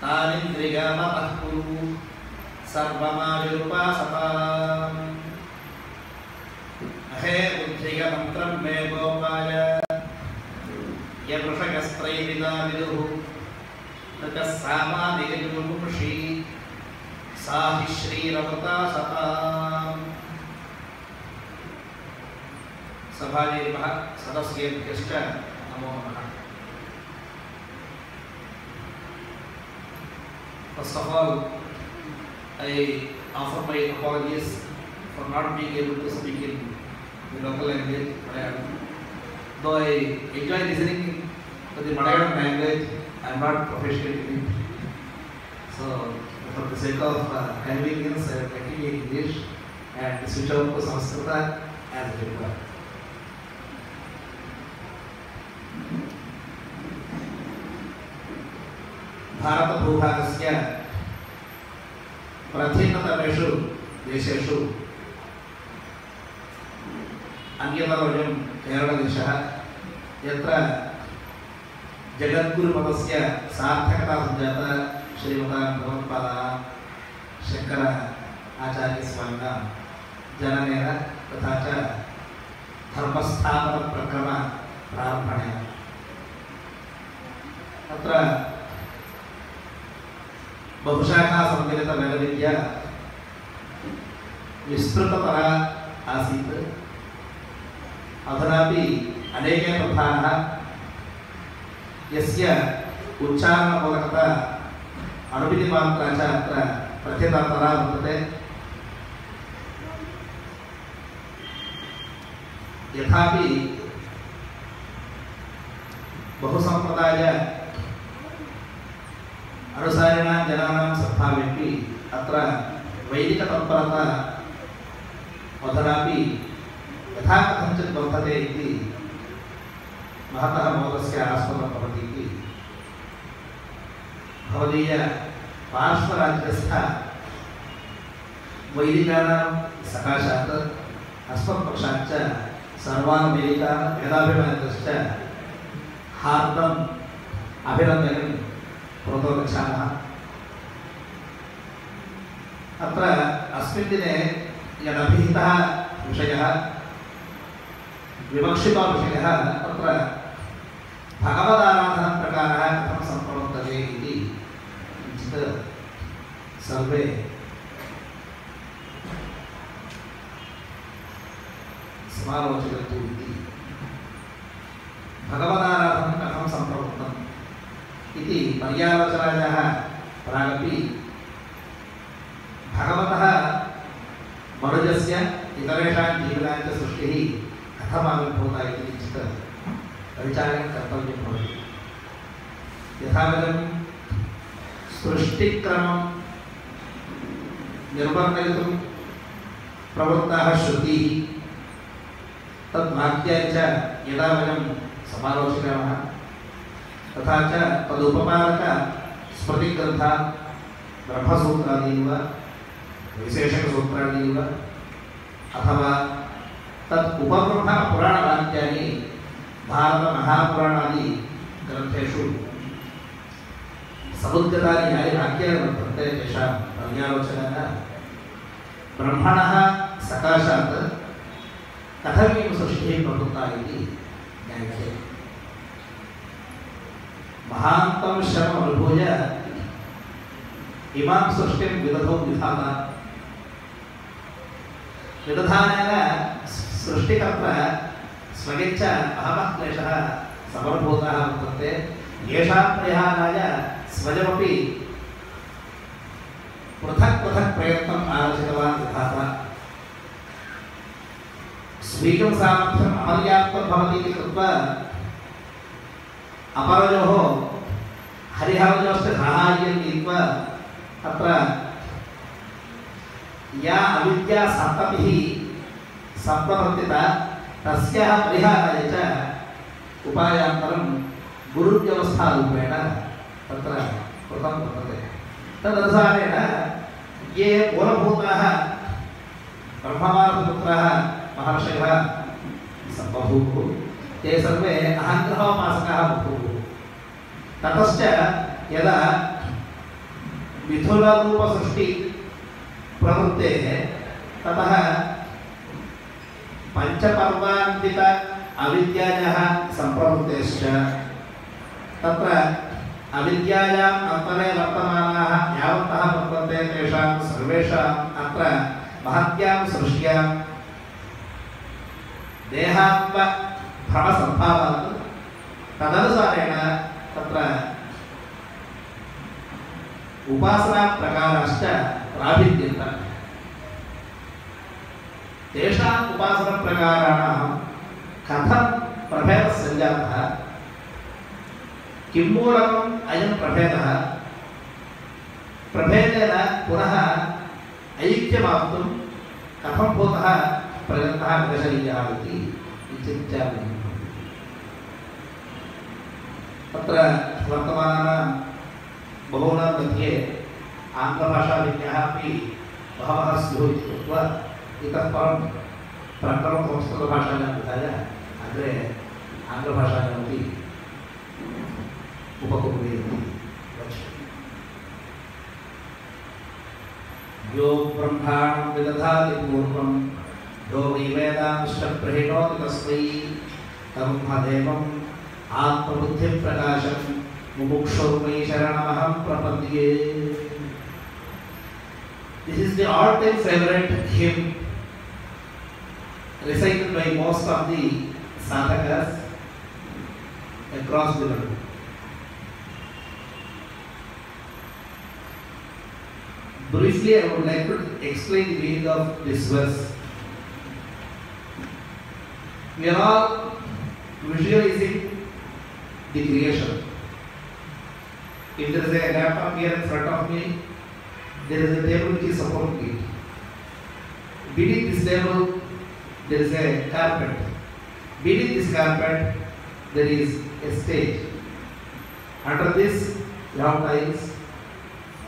तानिन्द्रियमतः कुरु सर्वमाविरुपासताम् अहे बुद्धिगमन्त्रं मे गोपाय यवृषकस्त्रैविदा विदुः ततः सामादिगजुमुषी सा हि श्रीरमृता सताम्। सभाजीर्भः सदस्येभ्यश्च नमो नमः। First of all, I offer my apologies for not being able to speak in the local language, Malayalam. Though I enjoy listening to the Malayalam language, I am not proficient in it. So, for the sake of convenience, I am talking in English and switch over to Sanskrita as required. Bharat भूभागस्य प्रथमतमेषु देशेषु अन्यतमोऽयं केरलदेशः, यत्र जगद्गुरुपदस्य सार्थकता सञ्जाता श्रीमतां भगवत्पादानां शङ्कर आचार्यस्वामिनां जननेन तथा च धर्मस्थापनप्रक्रम प्रारम्भणेन अत्र बहुशाखा सम्मिलित वेदविद्या विस्तृततरा आसीत्। अधुनापि अनेके प्रधानः यस्य उच्चारणपूर्वकता अनुविधिमात्रा च अत्र प्रथिततरा वर्तते। यथापि बहुसम्प्रदाय अनुसारिणां जनानां सद्भावेपि अत्र वैदिकतत्परता अधुनापि यथा कथञ्चित् वर्तते इति महतः मोदस्य आस्पदं भवति इति भवदीय पार्श्वराज्यस्थ वैदिकानां सकाशात् अस्मत्पक्षाच्च सर्वान् वैदिकान् वेदाभिमानिनश्च हार्दम् अभिनन्दनं प्रोतो गच्छामः। अत्र अस्मिन् दिने यदभिहितः विषयः विवक्षितो विषयः अत्र भगवदाराधनप्रकारः कथं सम्प्रवर्तते इति किञ्चित् सर्वे समालोचयन्तु इति। भगवदाराधनं कथं सम्प्रवृत्तम् इति पर्यालोचनायाः प्रागपि भगवतः मनुजस्य इतरेषां जीवनां च सृष्टिः कथम् आविर्भूता इति किञ्चित् परिचालनं कर्तव्यं भवति। यथाविधं सृष्टिक्रमं निर्वर्तयितुं प्रवृत्ताः श्रुतिः तद्वाक्यानि च यदा वयं समालोचयामः तथा च तदुपमानक स्मृतिग्रन्था ब्रह्मसूत्रादि वा विशेषकसूत्रादि वा अथवा तत् उपब्रह्मपुराणवाक्यानि भारतमहापुराणादि ग्रन्थेषु समुद्गतानि यानि वाक्यानि वर्तन्ते तेषां पर्यालोचनेन ब्रह्मणः सकाशात् कथमियं सृष्टिः प्रवृत्ता इति ज्ञायते। महान्तं श्रममनुभूय इमां सृष्टिं विदधौ विधाता। विदधानेन सृष्टिकर्ता स्वगेच्छ बहवः क्लेशः समनुभूताः वर्तन्ते। येषां परिहाराय स्वयमपि पृथक् पृथक् प्रयत्नम् आरचितवान् विधाता। स्वीकं सामर्थ्यम् अपर्याप्तं भवति इति कृत्वा अपरयोः हरिहरयोश्च साहाय्यं नीत्वा अत्र या अविद्या सन्ततिः सम्प्रवर्तिता तस्याः परिहाराय च उपायान्तरं गुरुव्यवस्थारूपेण तत्र कृतं वर्तते। तदनुसारेण ये मूलभूताः ब्रह्मवादपुत्राः महर्षयः बभूवुः ते सर्वे अहङ्ग्रहोपासकाः बभूवुः। ततश्च यदा मिथुनरूपसृष्टि प्रवृत्तेः ततः पंचपर्वान्वित अविद्यायाः सम्प्रवृत्तेश्च तत्र अविद्यायाम् अन्तरे वर्तमानाः यावन्तः वर्तन्ते तेषां सर्वेषाम् अत्र महत्यां सृष्ट्यां देहात्मभ्रमसद्भावात् तदनुसारेण तत्र उपासनाप्रकाराश्च प्राभिद्यन्त तेषाम् उपासनप्रकाराणां कथं प्रभेदः सञ्जातः किं मूलकम् अयं प्रभेदः प्रभेदेन पुनः ऐक्यमाप्तुं कथं भूतः प्रयत्नः विदशनीयः इति चिन्तयामि। तत्र वर्तमानानां बहूनां मध्ये आङ्ग्लभाषाविज्ञाः अपि बहवः स्युः इति कृत्वा इतः परं प्रकरणं संस्कृतभाषायां विधाय अग्रे आङ्ग्लभाषायामपि उपकुर्वे इति वक्ष्यते। यो ब्रह्माणं विदधाति पूर्वं यो वै वेदांश्च प्रहिणोति तस्मै तमहदेवम् आत्मबुद्धिप्रकाशं मुमुक्षुर्मै शरणमहं प्रपद्ये। This is the all-time favorite hymn recited by most of the sadhakas across the world. Briefly, I would like to explain the meaning of this verse. We are all visualizing the creation. If there is a laptop here in front of me, there is a table which is supporting it. Beneath this table, there is a carpet. Beneath this carpet, there is a stage. Under this, you have tiles.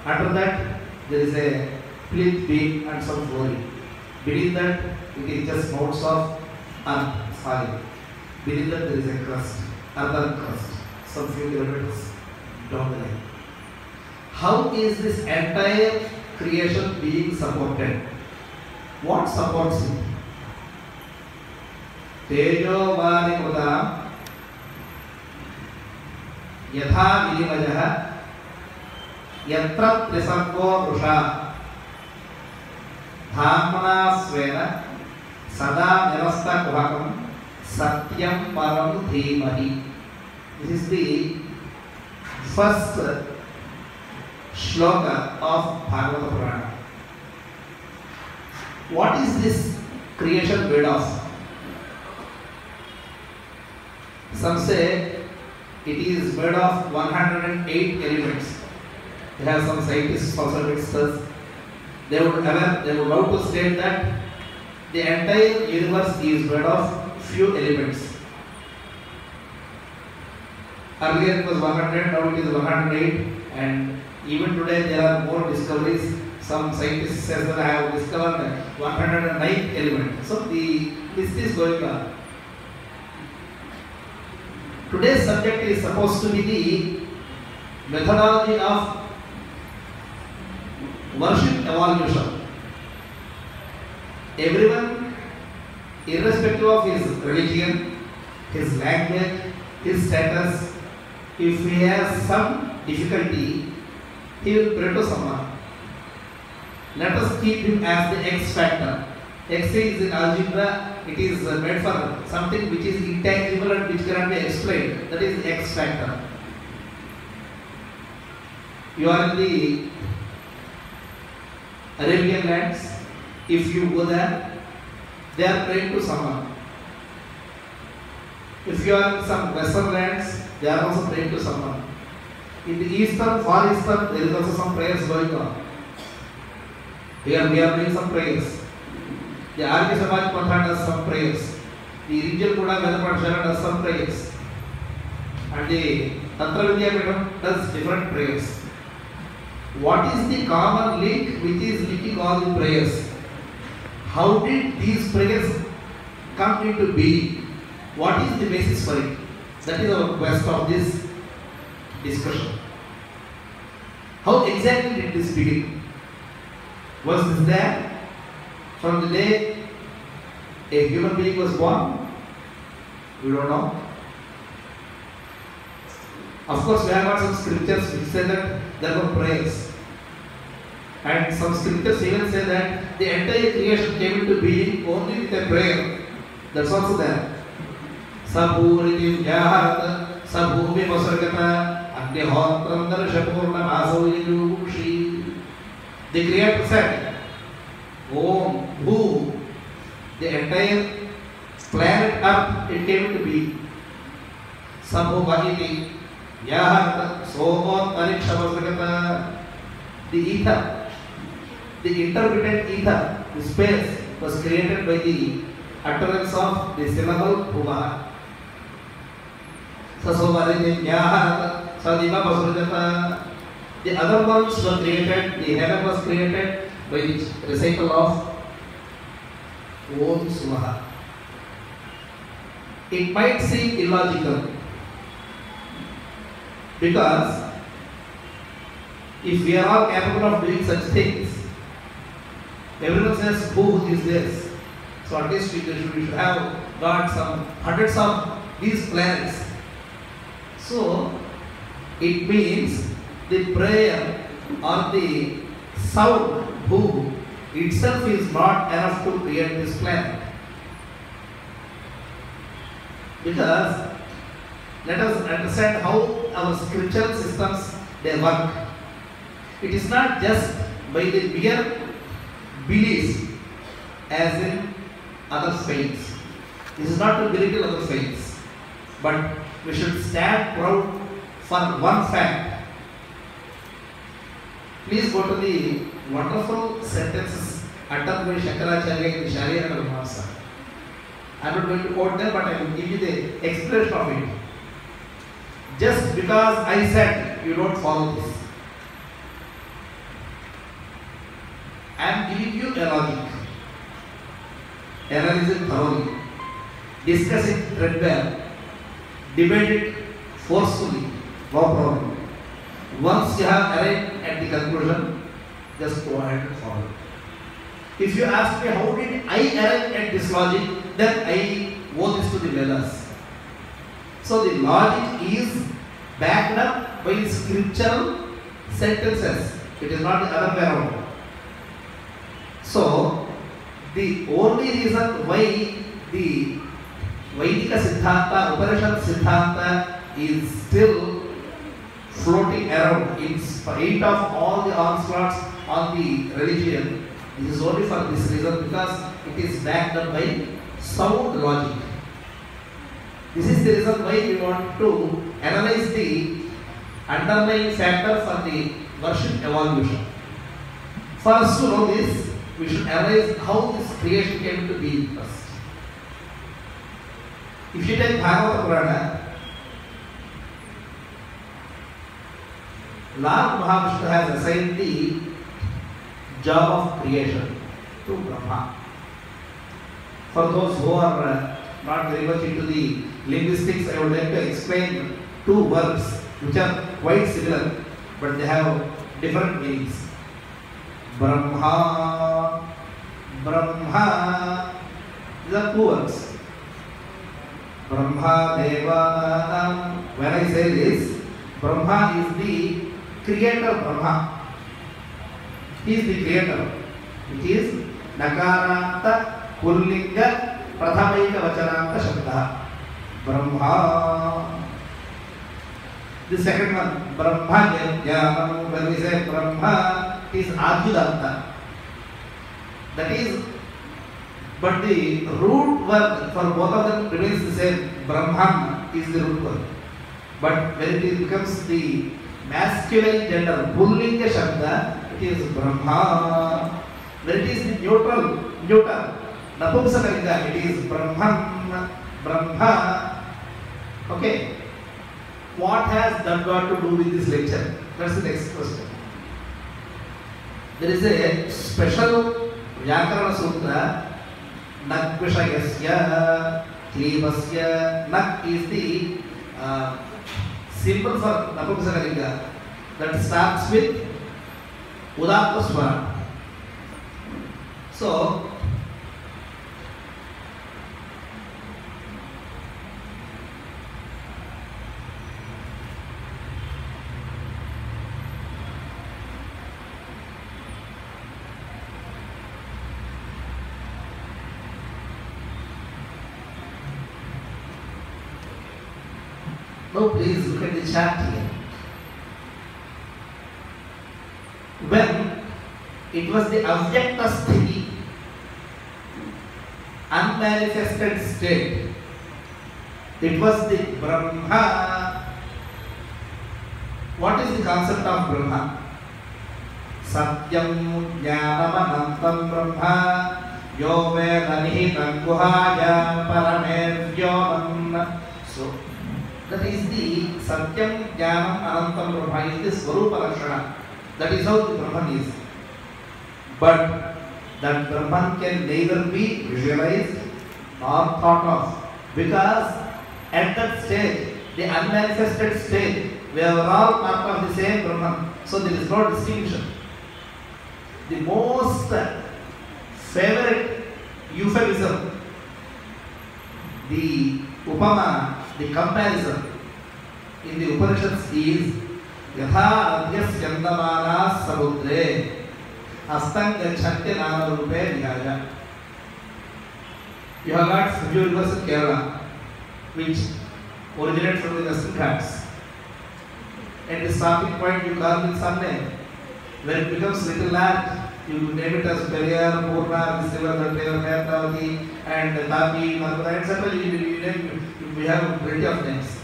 Under that, there is a plinth beam and some flooring. Beneath that, it is just mounds of earth, soil. Beneath that, there is a crust, earthen crust, some few kilometers down the line. How is this entire creation being supported? What supports it? Tejo varikruta yatha vinimajah yatra trisargo rusha dhamna svena sada nirasta kuhakam satyam param dhimahi. This is the first shloka of Bhagavata Purana. What is this creation made of? Some say it is made of 108 elements. There are some scientists also discuss. They would love to state that the entire universe is made of few elements. Earlier it was 100, now it is 108, and even today there are more discoveries. Some scientists say that I have discovered 109th element. So the list is going on. Today's subject is supposed to be the methodology of worship evolution. Everyone, irrespective of his religion, his language, his status, if he has some difficulty, he will pray to someone. Let us keep him as the X factor. X is in algebra, it is made for something which is intangible and which cannot be explained. That is X factor. You are in the Arabian lands. If you go there, they are praying to someone. If you are in some western lands, they are also praying to someone. In the eastern, far eastern, there is also some prayers going on. Here we are doing some prayers. The Arya Samaj Patha does some prayers. The Rijal Kuda Vedapathshala does some prayers. And the Tantra Vidya Peetham does different prayers. What is the common link which is linking all the prayers? How did these prayers come into being? What is the basis for it? That is our quest of this discussion. How exactly did this begin? Was this there from the day a human being was born? We don't know. Of course, we have got some scriptures which say that there were prayers. And some scriptures even say that the entire creation came into being only with a prayer. That's also there. Sabhuritim Yahat, Sabhumi Masargata, Agnihotram Darshapurna Masavilushi. The Creator said, Om, Bhu, the entire planet Earth, it came into being. Sabhumahiti, Yahat, Somot Arikshamasagata, the ether, the intermittent ether, the space was created by the utterance of the syllable Bhuma. Sasomaritim Yahat, Sadima Basurjata. The other ones were created, the heaven was created by the recital of Om Sumaha. It might seem illogical because if we are all capable of doing such things, everyone says, who is this? So at least we should have got some hundreds of these planets. So it means the prayer or the sound who itself is not enough to create this planet. Because let us understand how our scriptural systems they work. It is not just by the mere beliefs as in other faiths. This is not to belittle other faiths, but we should stand proud for one fact. Please go to the wonderful sentences uttered by Shankaracharya in the Sharira Mimamsa. I am not going to quote them, but I will give you the expression of it. Just because I said you don't follow this, I am giving you a logic. Analyze it thoroughly, discuss it threadbare, debate it forcefully, no problem. Once you have arrived at the conclusion, just go ahead and follow. If you ask me how did I arrive at this logic, then I owe this to the Vedas. So the logic is backed up by scriptural sentences. It is not the other way around. So the only reason why the Vaidika Siddhanta, Upanishad Siddhanta is still floating around in spite of all the onslaughts on the religion, it is only for this reason, because it is backed up by sound logic. This is the reason why we want to analyze the underlying factor for the worship evolution. For us to know this, we should analyze how this creation came to be first. If you take Bhagavata Purana, Lord Mahavishnu has assigned the job of creation to Brahma. For those who are not very much into the linguistics, I would like to explain two words which are quite similar, but they have different meanings. Brahma, Brahma, these are two words. Brahma, Deva. When I say this, Brahma is the creator Brahma. He is the creator. It is Nakaranta Pullinga Prathamaika Vachananta Shabda. Brahma. The second one, Brahma. When we say Brahma, is Adhyudanta. That is, but the root word for both of them remains the same. Brahman is the root word. But when it becomes the masculine gender, Pullinga Shabda, it is Brahma. When it is the neuter, Napumsakalinga, it is Brahman, Brahma. Okay. What has that got to do with this lecture? That's the next question. There is a special Vyakarana Sutra, Nagvishayasya, Klivasya. Nag is the symbol for Napumsakalinga that starts with Udatta Swara. So, now please look at the chart here. When it was the avyakta sthiti, unmanifested state, it was the Brahma. What is the concept of Brahma? Satyam Jnanam Anantam Brahma Yo Veda Nihitam Guhayam Paramevyomam. So that is the Satyam Jnanam Anantam Brahma, is the Swarupa Lakshana. That is how the Brahman is. But that Brahman can neither be visualized nor thought of, because at that stage, the unmanifested stage, we are all part of the same Brahman. So there is no distinction. The most favorite euphemism, the Upama, the comparison in the Upanishads is Yatha Adhyas Yandamana Samudre Astang Gachanti Nama Rupe Vihaya. You have got Suju rivers in Kerala, which originate from the Western Ghats. At the starting point, you call it some name. When it becomes little large, you name it as Periyar, Purna, this river, that river, Netavati, and Tapi, Narmada, etc. We have plenty of names.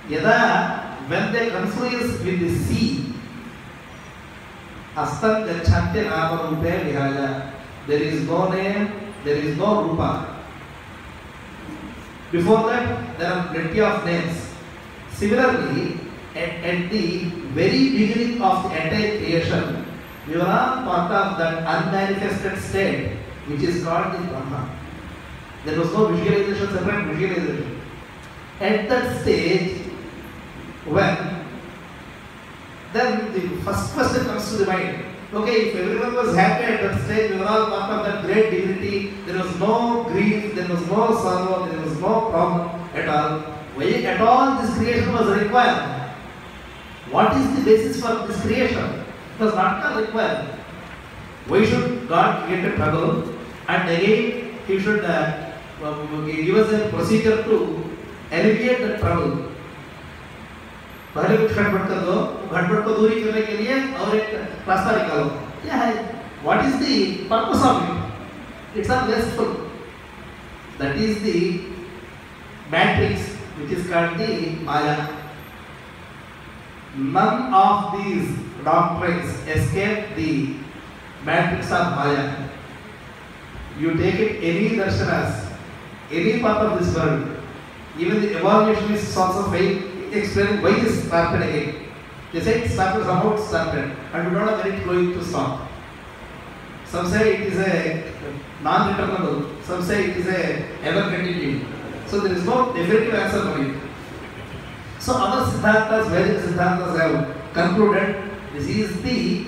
Yada, when they confluence with the sea, Astan Gachanti Nama Rupe Vihaya. There is no name, there is no Rupa. Before that, there are plenty of names. Similarly, at the very beginning of the entire creation, we were all part of that unmanifested state, which is called the Brahma. There was no visualization, separate visualization. At that stage, then the first question comes to the mind. Okay, if everyone was happy at that stage, we were all part of that great divinity, there was no grief, there was no sorrow, there was no problem at all. Why at all this creation was required? What is the basis for this creation? It was not required. Why should God create a trouble? And again, He should give us a procedure to alleviate the trouble. पहले कुछ गड़बड़ कर दो, गड़बड़ को दूरी करने के लिए और एक रास्ता निकालो. क्या है? What is the purpose of it? It's unrestful. That is the matrix which is called the Maya. None of these doctrines escape the matrix of Maya. You take it any darshanas, any part of this world, even the evolutionists also fail explain why this started again. They say it started, somehow it started, and we don't have any clue to stop. Some say it is a non-returnable, some say it is a ever continuing. So there is no definitive answer for it. So other Siddharthas, Vedic Siddharthas have concluded this is the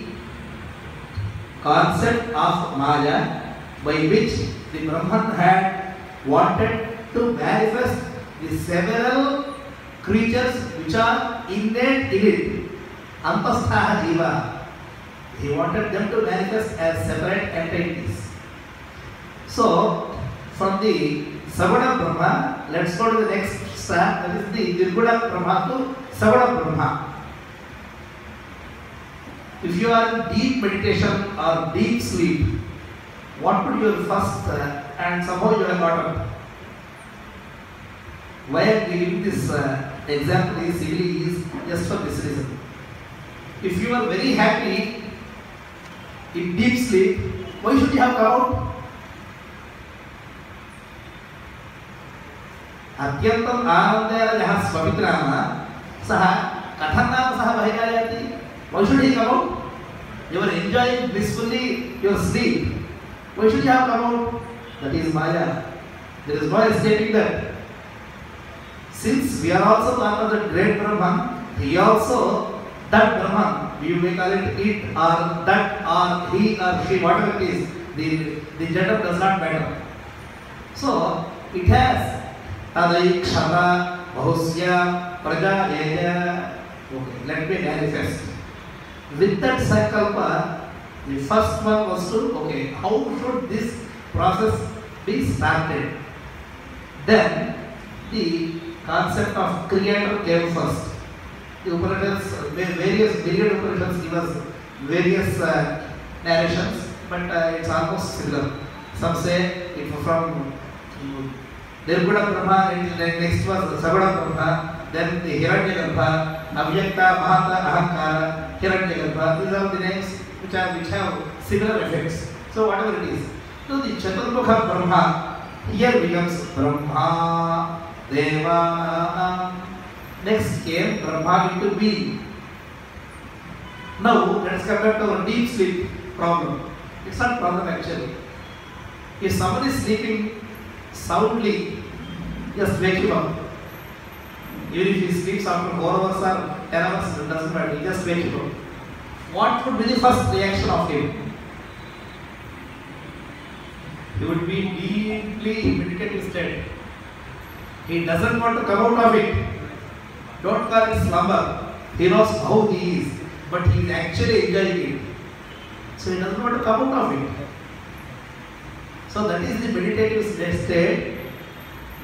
concept of Maya by which the Brahman had wanted to manifest the several creatures which are innate in it, Antasthaha Jiva. He wanted them to manifest as separate entities. So, from the Savana Brahma, let's go to the next step, that is the Nirguna Brahma to Savana Brahma. If you are in deep meditation or deep sleep, what would your first and somehow you have got up? Why I am giving this example is just for this reason. If you are very happy in deep sleep, why should you have come out? Atyantam Anandaya Jaha Swamitranama Saha Kathanam Saha Bhayayati. Why should he come out? You are enjoying blissfully your sleep. Why should you have come out? That is Maya. There is no escaping that. Since we are also part of the great Brahman, he also, that Brahman, you may call it or that or he or she, whatever it is, the gender does not matter. So it has tadai, kshara, bahusya, praja, yeya. Okay, let me manifest. With that sankalpa, the first one was to, okay, how should this process be started? Then the concept of creator came first. The Upanishads, various myriad Upanishads give us various narrations, but it's almost similar. Some say it was from Nirguna Brahma, and next was Saguna Brahma, then the Hiranyagarbha, Avyakta, Mahata, Ahankara, Hiranyagarbha. These are the names which have similar effects. So whatever it is. So the Chaturmukha Brahma here becomes Brahma, Deva. Next came Brahma into being. Now let us come back to our deep sleep problem. It's not a problem actually. If someone is sleeping soundly, just wake him up. Even if he sleeps after 4 hours or 10 hours, it doesn't matter, you just wake him up. What would be the first reaction of him? He would be deeply in meditative state. He doesn't want to come out of it. Don't call it slumber. He knows how he is, but he is actually enjoying it. So he doesn't want to come out of it. So that is the meditative state.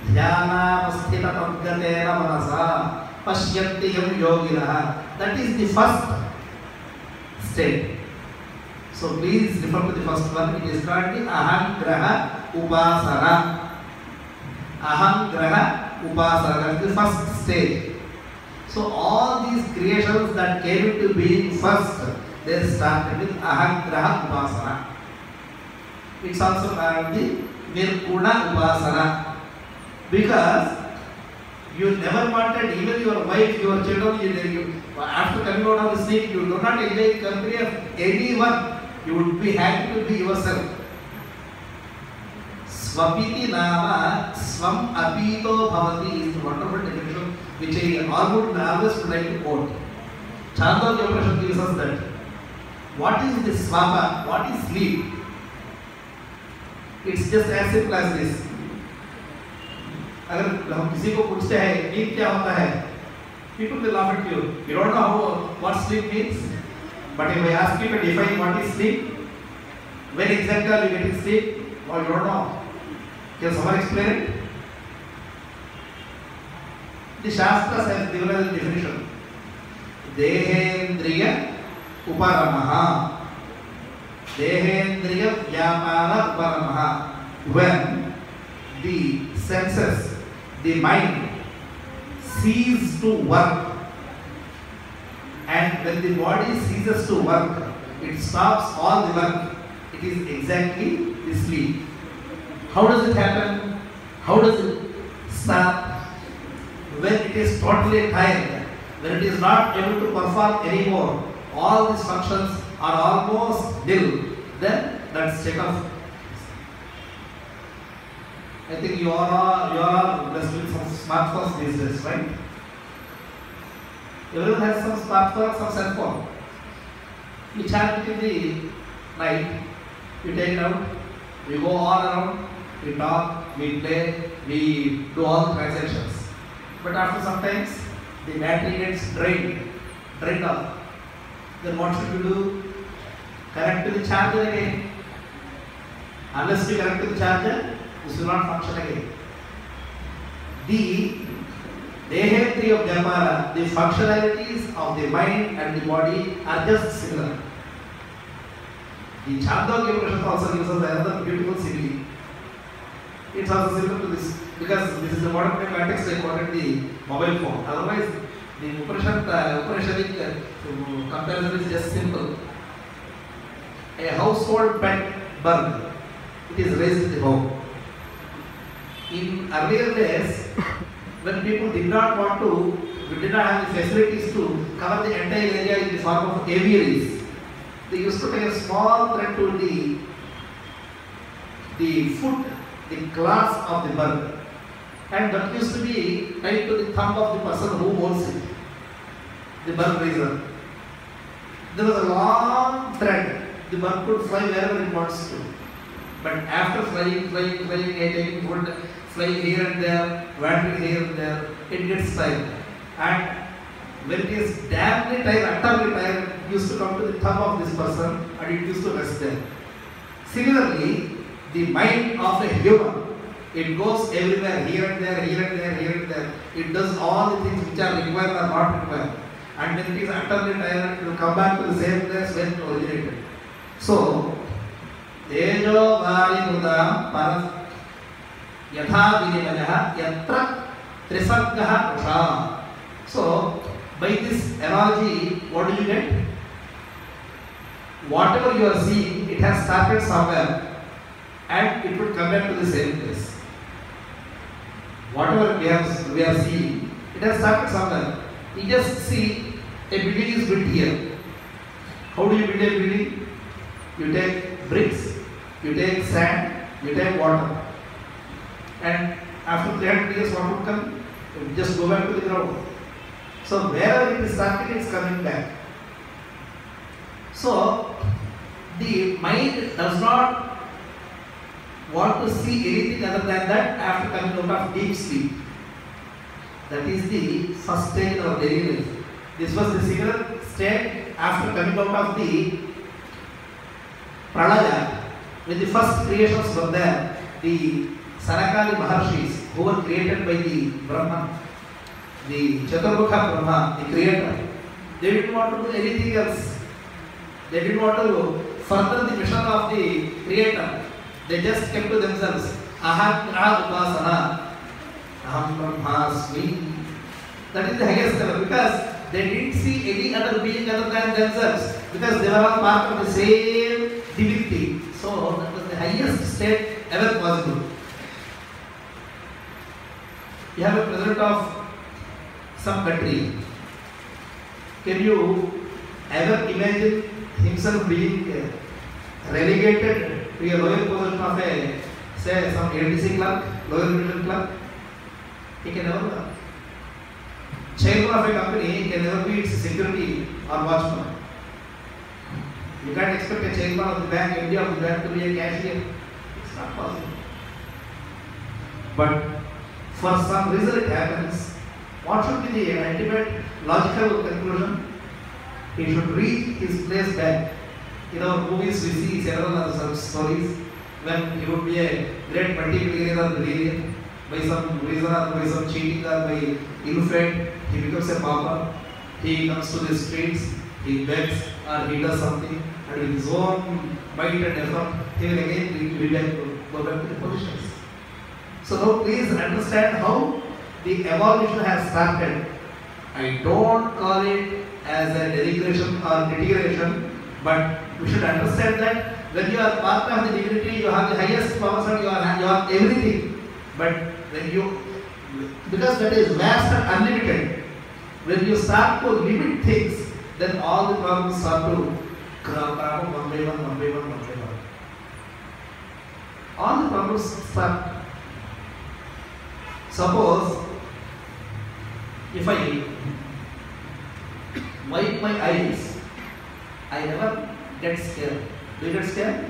Dhyana pasthita tadgatena manasa pashyanti yam yoginaha. That is the first state. So please refer to the first one. It is called the ahangraha upasana. Ahangraha upasana. That is the first stage. So all these creations that came into being first, they started with ahangraha upasana. It's also called the nirguna upasana. Because you never wanted, even your wife, your children, after coming out of the sleep, you do not enjoy the company of anyone. You would be happy to be yourself. Swapiti nama swam apito bhavati is the wonderful definition which I always would like to quote. Chandogya Upanishad gives us that. What is the swapa? What is sleep? It's just as simple as this. अगर हम किसी को पूछते हैं नींद क्या होता है, people will laugh at you. You don't know what sleep means. But if I ask you to define what is sleep, when exactly are you getting sleep, or you don't know, can someone explain it? The Shastras have given us a definition. Dehendriya uparamaha. Dehendriya vyapara uparamaha. When the senses, the mind cease to work, and when the body ceases to work, it stops all the work. It is exactly the sleep. How does it happen? How does it start? When it is totally tired, when it is not able to perform anymore, all these functions are almost nil, then that state of, I think you are blessed with some smartphones these days, right? Everyone has some smartphone, some cell phone. You charge it in the night, you take it out, we go all around, we talk, we play, we do all the transactions. But after some times, the battery gets drained off. Then what should we do? Connect to the charger again. Unless we connect to the charger, this will not function again. The Dehendriya of Vyapara, the functionalities of the mind and the body are just similar. The Chandogya Upanishad also gives us another beautiful simile. It's also similar to this, because this is the modern day context I quoted the mobile phone. Otherwise, the Upanishadic comparison is just simple. A household pet bird, it is raised in the home. In earlier days, when people did not want to, we did not have the facilities to cover the entire area in the form of aviaries, they used to take a small thread to the foot, the claws of the bird, and that used to be tied to the thumb of the person who owns it, the bird raiser. there was a long thread. The bird could fly wherever it wants to. But after flying, taking food, flying here and there, wandering here and there, it gets tired. And when it is damnly tired, utterly tired, it used to come to the thumb of this person and it used to rest there. Similarly, the mind of a human, it goes everywhere, here and there, here and there, here and there. It does all the things which are required or not required. And when it is utterly tired, it will come back to the same place where it originated. So, Tejo Vari Mudam Paras Yatha Vinimaya Yatra Trisargaha Usha. So, by this analogy, what do you get? Whatever you are seeing, it has started somewhere and it would come back to the same place. Whatever we are seeing, it has started somewhere. You just see a building is built here. How do you build a building? You take bricks, you take sand, you take water. And after 300 years, what would come? It will just go back to the ground. So wherever it is starting, it is coming back. So the mind does not want to see anything other than that after coming out of deep sleep. That is the first stage of daily life. This was the singular state after coming out of the Pralaya. When the first creations were there, the Sanakali Maharshis, who were created by the Brahman, the Chaturmukha Brahma, the creator, they didn't want to do anything else. They didn't want to further the mission of the creator. They just kept to themselves. Aham Upasana, Aham Brahmasmi. That is the highest level because they didn't see any other being other than themselves because they were all part of the same divinity. So that was the highest state ever possible. You have a president of some country. Can you ever imagine himself being relegated to a lower position of a, say, some LDC clerk, lower middle clerk? He can never be. Chairman of a company can never be its security or watchman. You can't expect a chairman of the bank, MD of the bank to be a cashier. It's not possible. But for some reason it happens. What should be the ultimate logical conclusion? He should reach his place back. In our movies we see several other stories when he would be a great multi-millionaire or billionaire. By some reason or by some cheating or by ill fate, he becomes a pauper. He comes to the streets, he begs or he does something, and with his own might and effort, he will again go back to the positions. So now please understand how the evolution has started. I don't call it as a derogation or deterioration, but we should understand that when you are part of the divinity, you have the highest powers and you are everything. But when you, because that is vast and unlimited, when you start to limit things, then all the problems start to crop up one by one, one by one, one by one. All the problems start. Suppose if I wipe my eyes, I never get scared. Do you get scared?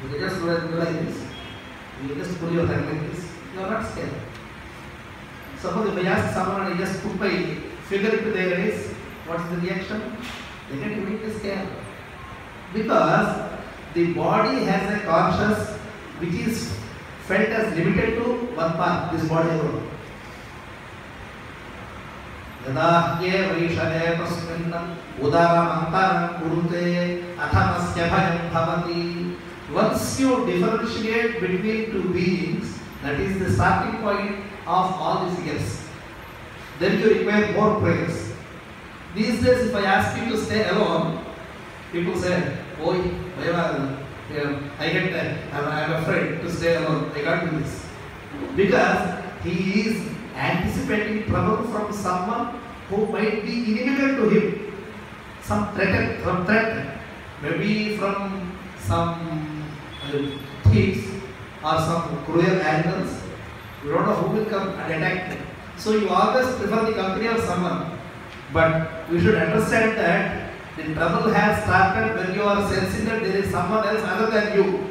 You just do like this. You just pull your hand like this. You are not scared. Suppose if I ask someone and I just put my finger into their eyes, what is the reaction? They get immediately scared. Because the body has a conscious which is felt as limited to one part, this body alone. Yadahye vaishane tasmin udaram antaram kurute athamasya bhayam bhavati. Once you differentiate between two beings, that is the starting point of all the figures. Then you require more prayers. These days, if I ask you to stay alone, people say, "Oh, I get that. I'm afraid to stay alone. I can't do this." Because he is anticipating trouble from someone who might be inimical to him. Some threat, maybe from some thieves or some cruel animals. You don't know who will come and attack them. So you always prefer the company of someone. But we should understand that The trouble has started when you are sensing that there is someone else other than you.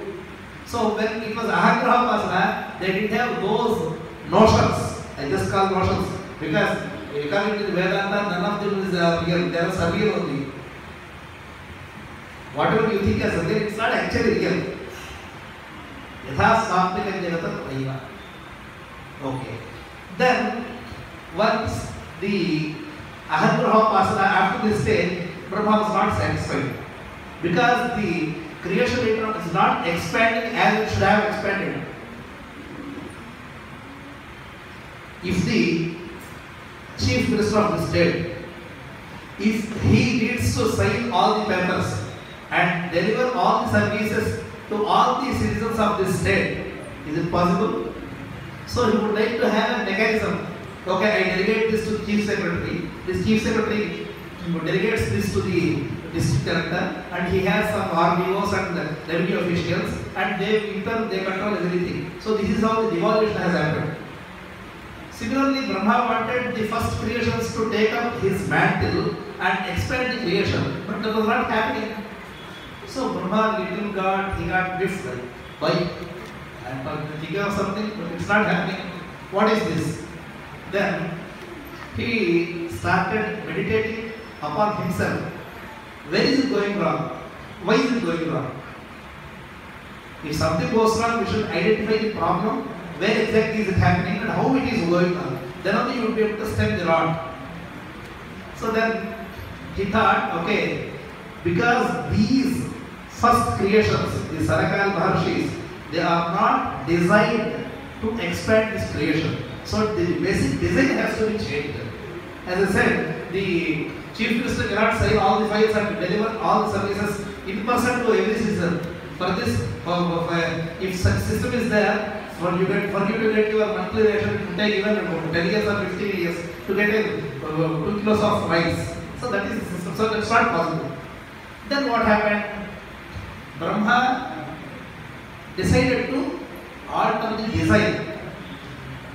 So when it was Ahagraha Upasana, they didn't have those notions. I just call notions because according to the Vedanta, none of them is real. They are surreal only. Whatever you think as real, it's not actually real. Yatha Samtika Jagata Praiva. Okay. Then once the Ahagraha Upasana, after this stage, Brahma was not satisfied because the creation is not expanding as it should have expanded. If the chief minister of the state, if he needs to sign all the papers and deliver all the services to all the citizens of this state, is it possible? So he would like to have a mechanism. Okay, I delegate this to the chief secretary. This chief secretary delegates this to the district collector, and he has some RDOs and revenue officials, and they control everything. So this is how the devolution has happened. Similarly, Brahma wanted the first creations to take up his mantle and expand the creation, but that was not happening. So Brahma, little God, he got whiffed. Why? I'm thinking of something, but it's not happening. What is this? Then he started meditating upon himself. Where is it going wrong? Why is it going wrong? If something goes wrong, we should identify the problem, where exactly is it happening and how it is going on. Then only you will be able to stem the rod. So then he thought, okay, because these first creations, the Sarakal Maharshis, they are not designed to expand this creation. So the basic design has to be changed. As I said, the chief minister cannot sign all the files and deliver all the services in person to every citizen. For this, if such system is there, for you to get your monthly ration, it will take even 10 years or 15 years to get 2 kilos of rice. So that is the system. So that's not possible. Then what happened? Brahma decided to alter the design.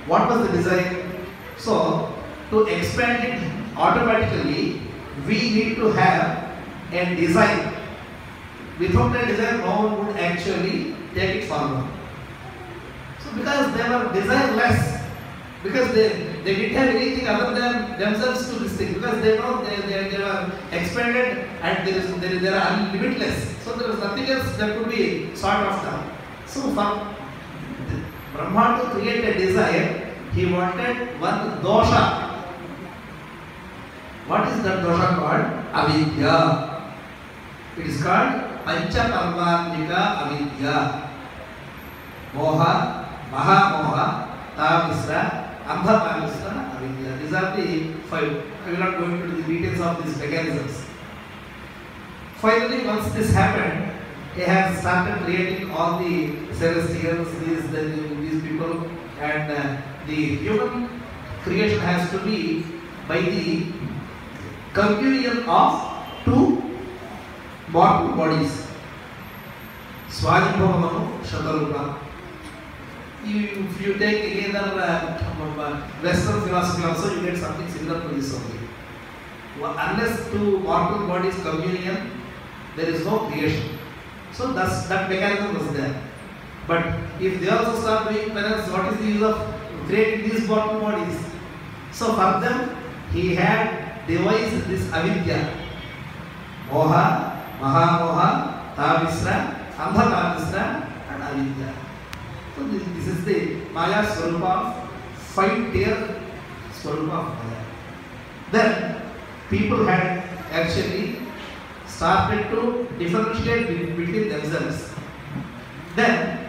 What was the design? So to expand it automatically, we need to have a design. Without a design, no one would actually take it forward. So because they were desireless, because they didn't have anything other than themselves to this thing, because they know they were expanded and they are limitless. So there was nothing else that could be sought after. So for Brahma to create a desire, he wanted one dosha. What is that dosha called? Avidya. It is called Panchaparvarnika Avidya. Moha, Mahamoha, Tamisra, Ambhatamisra, Avidya. These are the 5. I will not go into the details of these mechanisms. Finally, once this happened, he has started creating all the celestials, these people, and the human creation has to be by the communion of 2 mortal bodies. Swajibhavamanu Shatarupa. If you take any other Western philosophy also, you get something similar to this only. Unless 2 mortal bodies communion, there is no creation. So that mechanism was there. But if they also start doing penance, what is the use of creating these mortal bodies? So for them, he had devised this avidya. Moha, Mahamoha, Tamisra, Ambhatamisra, and avidya. So this is the Maya Swarupa, 5-tier Swarupa of Maya. Then people had actually started to differentiate between themselves. Then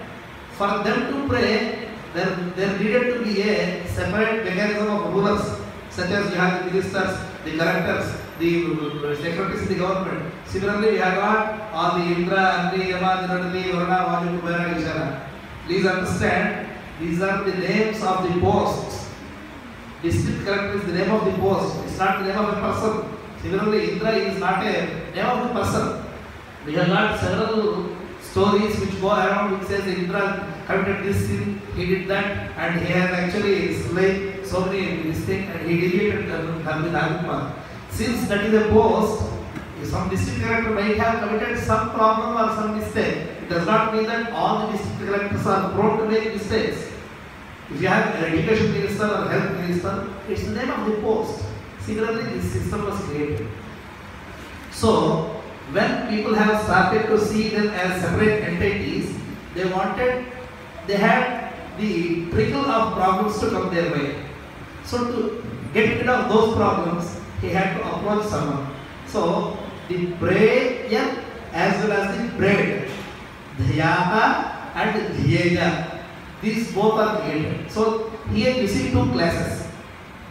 for them to pray, there needed to be a separate mechanism of rulers, such as you have the ministers, the collectors, the secretaries in the government. Similarly, we have got all the Indra, Andri, Yama, Dinadali, Varuna, Vaju, Kubera, Ishara. Please understand, these are the names of the posts. District collector is the name of the post. It's not the name of a person. Similarly, Indra is not a name of the person. We have got several stories which go around which says Indra committed this sin, he did that, and he has actually slain so many things and he deleted them with Agumar. Since that is a post, Some district collector might have committed some problem or some mistake. It does not mean that all the district collectors are prone to make mistakes. If you have an education minister or health minister, it's the name of the post. Similarly, this system was created. So, when people have started to see them as separate entities, they had the trickle of problems to come their way. So, to get rid of those problems, he had to approach someone. So, the prayer as well as the bread, dhyata and dhyeya, these both are created. So, here you see two classes.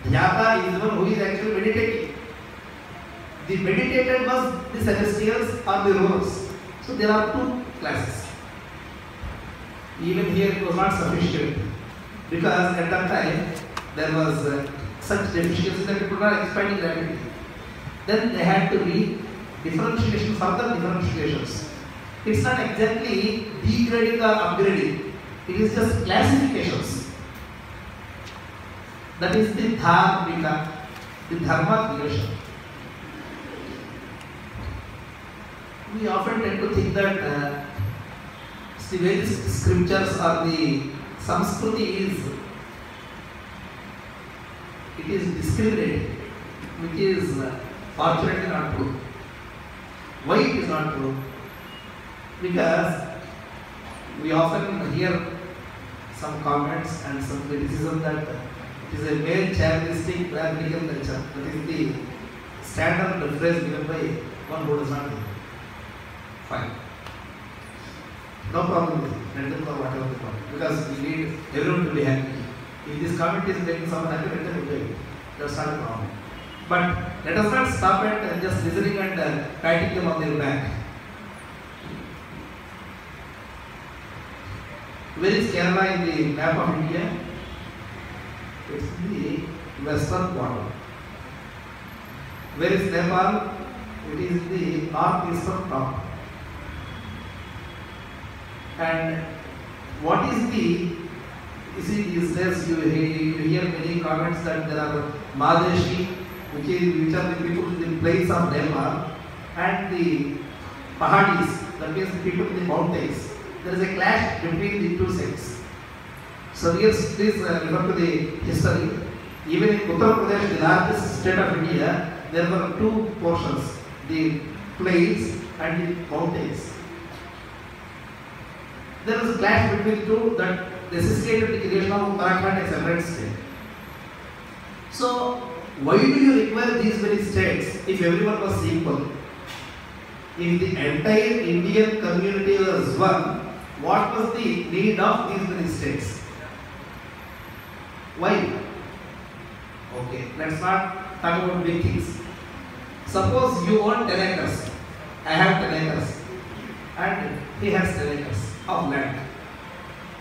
Dhyata is the one who is actually meditating. The meditated was the celestials or the rulers. So, there are two classes. Even here it was not sufficient because at that time there was such deficiency that people were expanding rapidly. Then they had to be differentiation, further differentiations. It's not exactly degrading or upgrading, it is just classifications. That is the dharmika, the dharma creation. We often tend to think that the way the scriptures or the Samskriti it is discriminating, which is fortunately not true. Why it is not true? Because we often hear some comments and some criticism that it is a male chauvinistic practical culture. That is the standard phrase given by one who does not know. Fine. No problem with it. Let them know whatever they want. Because we need everyone to be happy. If this comment is making someone happy, let them do it. That's not a problem. But let us not stop at just listening and patting them on their back. Where is Kerala in the map of India? It's the western border. Where is Nepal? It is the northeastern top. And what is the, you see these days you hear many comments that there are Madeshi, which are the people in the plains of Nepal, and the Pahadis, that means the people in the mountains. There is a clash between the two sects. So yes, please refer to the history. Even in Uttar Pradesh, the largest state of India, there were two portions, the plains and the mountains. There was a clash between the two that necessitated the creation of Uttarakhand as a separate state. So, why do you require these many states if everyone was equal? If the entire Indian community was one, what was the need of these many states? Why? Okay, let's not talk about big things. Suppose you own 10 acres, I have 10 acres, and he has 10 acres of land.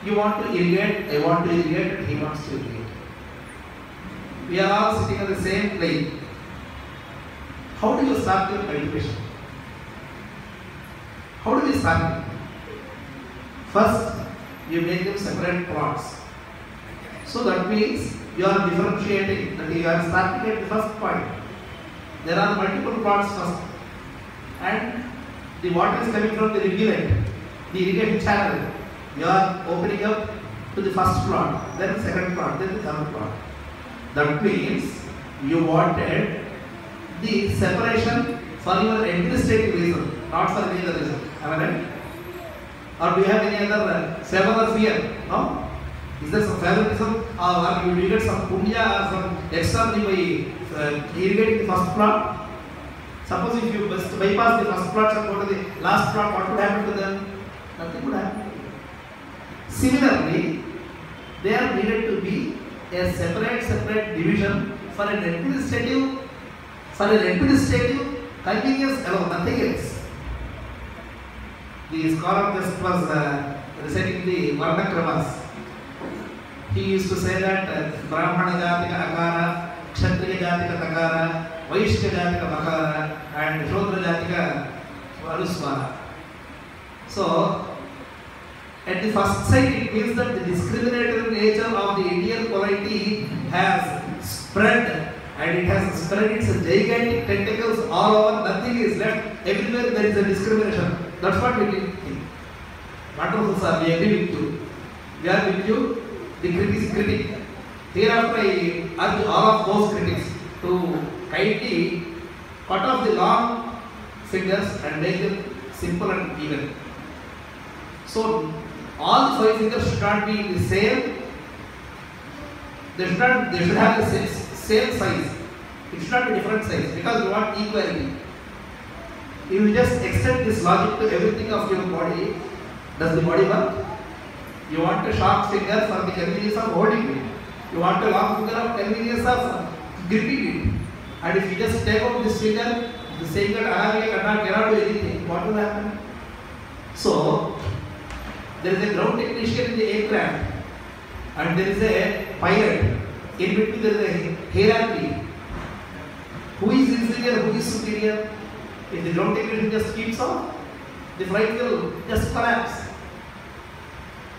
You want to irrigate, I want to irrigate, and he wants to irrigate. We are all sitting on the same plane. How do you start your cultivation? How do we start it? First, you make them separate plots. So that means you are differentiating, that you are starting at the first point. There are multiple plots first. And the water is coming from the rivulet, the irrigation channel. You are opening up to the first plot, then the second plot, then the third plot. That means you wanted the separation for your administrative reason, not for any other reason. Am I right? Or do you have any other favor or fear? No? Is there some favoritism or you get some punya or some extra by irrigating the first plot? Suppose if you bypass the first plot and go to the last plot, what would happen to them? Nothing would happen. Similarly, there needed to be a separate division for an administrative convenience alone, nothing else. The scholar just was reciting the Varnakramas. He used to say that Brahmana Jatika Akara, Kshatriya Jatika Takara, Vaishya Jatika Makara, and Shodra Jatika Varuswara. So, at the first sight, it means that the discriminatory nature of the Indian polity has spread, and it has spread its gigantic tentacles all over. Nothing is left that everywhere there is a discrimination. That's what we think. Wonderful, sir. We agree with you. We are with you. The critic is critic. Hereafter, I urge all of those critics to kindly cut off the long fingers and make them simple and even. So, all the 5 fingers should not be the same. They should have the same size. It should not be different size because we want equality. If you just extend this logic to everything of your body, does the body work? You want a short finger for the convenience of holding it. You want a long finger of convenience of gripping it. And if you just take out this finger, the saying that cannot do anything, what will happen? So, there is a ground technician in the aircraft and there is a pilot. In between there is a hierarchy. Who is inferior, who is superior? If the ground technician just keeps on, the flight will just collapse.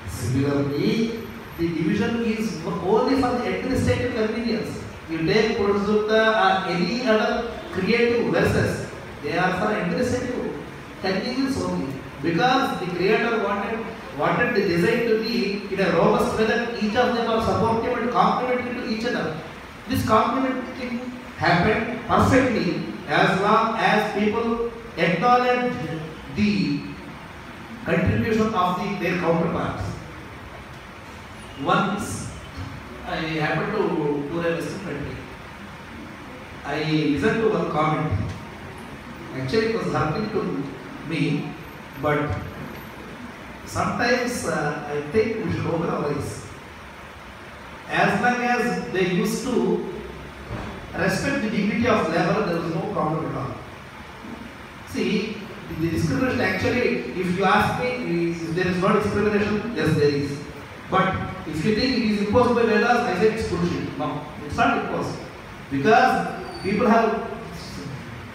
Similarly, the division is only for the administrative convenience. You take Purusutta or any other creative verses, they are for administrative convenience only. Because the creator wanted the design to be in a robust way that each of them are supportive and complementary to each other. This complementing happened perfectly as long as people acknowledge the contribution of their counterparts. Once I happened to tour a Western country. I listened to one comment. Actually, it was happening to me, but sometimes I think we should open our eyes. As long as they used to respect the dignity of labor, there was no problem at all. See, the discrimination actually, if you ask me, if there is no discrimination, yes there is. But if you think it is imposed by Vedas, I say it's bullshit. No, it's not imposed. Because people have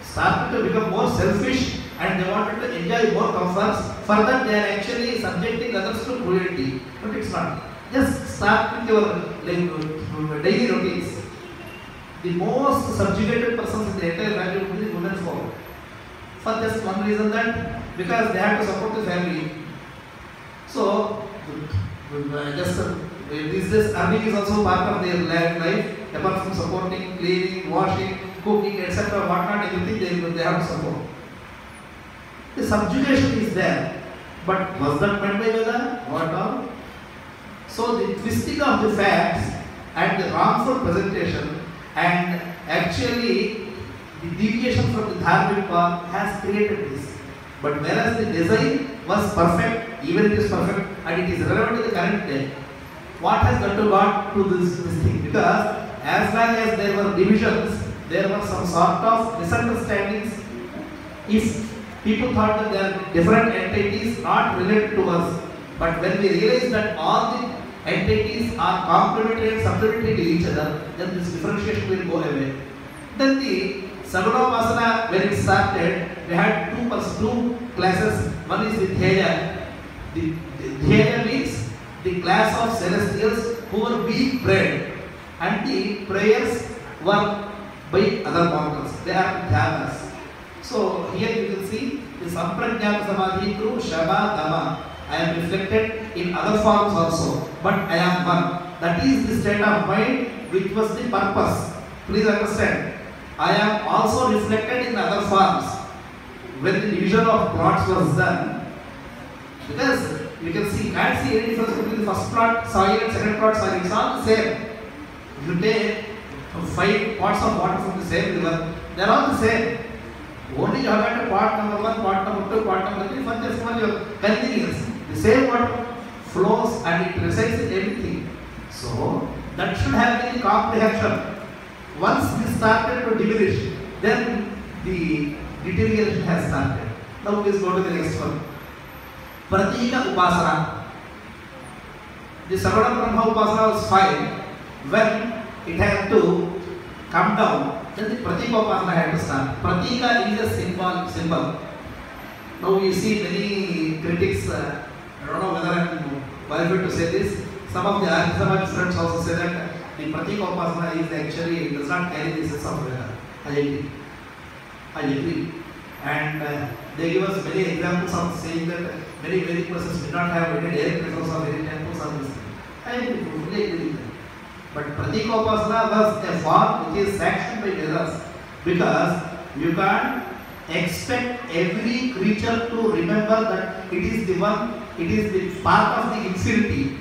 started to become more selfish and they wanted to enjoy more comforts. Further, they are actually subjecting others to cruelty. But it's not. Just start with your daily routines. The most subjugated persons in the entire family would be women's power. For just one reason, that because they have to support the family. So, these days earning is also part of their life. Apart from supporting, cleaning, washing, cooking, etc., whatnot, everything they have to support. The subjugation is there. But was that meant by Veda? Not at all. So the twisting of the facts and the wrongful presentation and actually the deviation from the dharmic path has created this. But whereas the design was perfect, even it is perfect and it is relevant to the current day, what has got to this thing? Because as long as there were divisions, there were some sort of misunderstandings. If people thought that there are different entities not related to us, but when we realize that all the entities are complementary and supplementary to each other, then this differentiation will go away. Then the Sagunopasana, when it started, we had two classes. One is the Dhyaya. The Dhyaya means the class of celestials who were being prayed, and the prayers were by other mortals. They are dhyanas. So here you can see the Samprajnata Samadhi through Shama Dhamma. I am reflected in other forms also, but I am one. That is the state of mind which was the purpose. Please understand. I am also reflected in other forms. When the division of plots was done, because you can see, can't see any difference between the first plot soil and second plot soil. It's all the same. If you take 5 pots of water from the same river, they are all the same. Only you have got a pot number 1, pot number 2, pot number 3, for just for your convenience. The same water flows and it resides in everything. So that should have been comprehension. Once this started to diminish, then the deterioration has started. Now please go to the next one. Pratika Upasana. The Savana Brahma Upasana was fine. When it had to come down, then the Pratika Upasana had to start. Pratika is a symbol. Now you see many critics, I don't know whether I am qualified to say this. Some of the Arya Samaj friends also say that the Pratika Upasana is actually does not carry the sense of Veda. I agree. And they give us many examples of saying that many persons do not have any direct resource of any temples or this. I fully agree with that. But Pratikopasana was a form which is sanctioned by Vedas, because you can't expect every creature to remember that it is the one, it is the part of the infinity,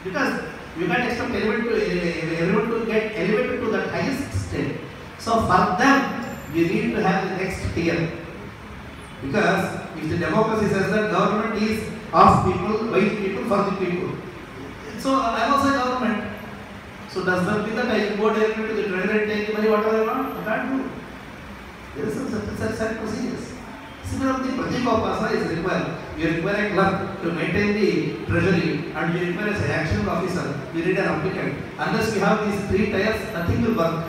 because you can't expect everyone to get elevated to the highest state. So for them, we need to have the next tier. Because if the democracy says that government is of people, by the people, for the people. So I am also a government. So does that mean that I can go directly to the treasury and take the money whatever I want? I can't do. There is some certain procedures. Similarly, Pratikopasana is required. You require a clerk to maintain the treasury, and you require a action officer. You need an applicant. Unless we have these three tiers, nothing will work.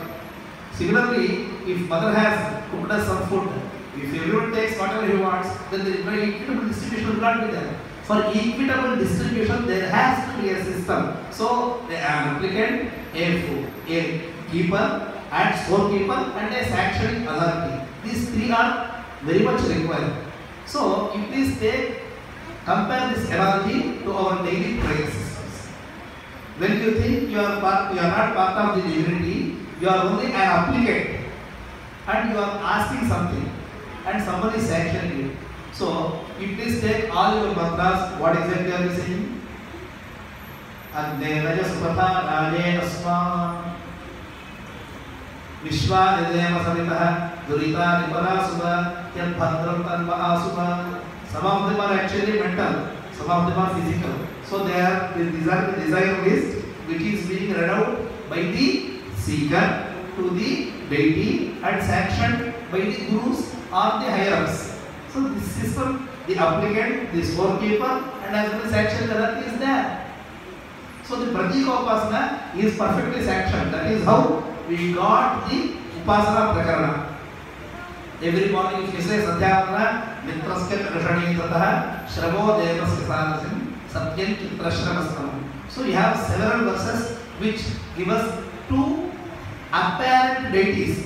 Similarly, if mother has cooked us some food, if everyone takes whatever he wants, then the equitable distribution will not be there. For equitable distribution, there has to be a system. So, an applicant, a keeper, and storekeeper, and a sanctioning authority. These three are very much required. So, if please compare this analogy to our daily prayer systems. When you think you are not part of the divinity, you are only an applicant, and you are asking something, and somebody is sanctioning it. So, you please take all your mantras. What exactly are you saying? Ande Rajasupatha Raje Asma Vishwa Nidema Samitah Durita Nipara Sudha Yat Bhadram Tanva Asuba. Some of them are actually mental, some of them are physical. So, these are the desire list which is being read out by the seeker to the deity and sanctioned by the gurus or the higher-ups. So this system, the applicant, the storekeeper, and as well as sanctioned authority is there. So the Pratikopasana is perfectly sanctioned. That is how we got the Upasana Prakarana. Every morning if you say Sandhyavana, Mitraskya Prashani Tataha, Shravo Devasya Sanasim, Satyam Chitrashramastam. So you have several verses which give us two apparent deities.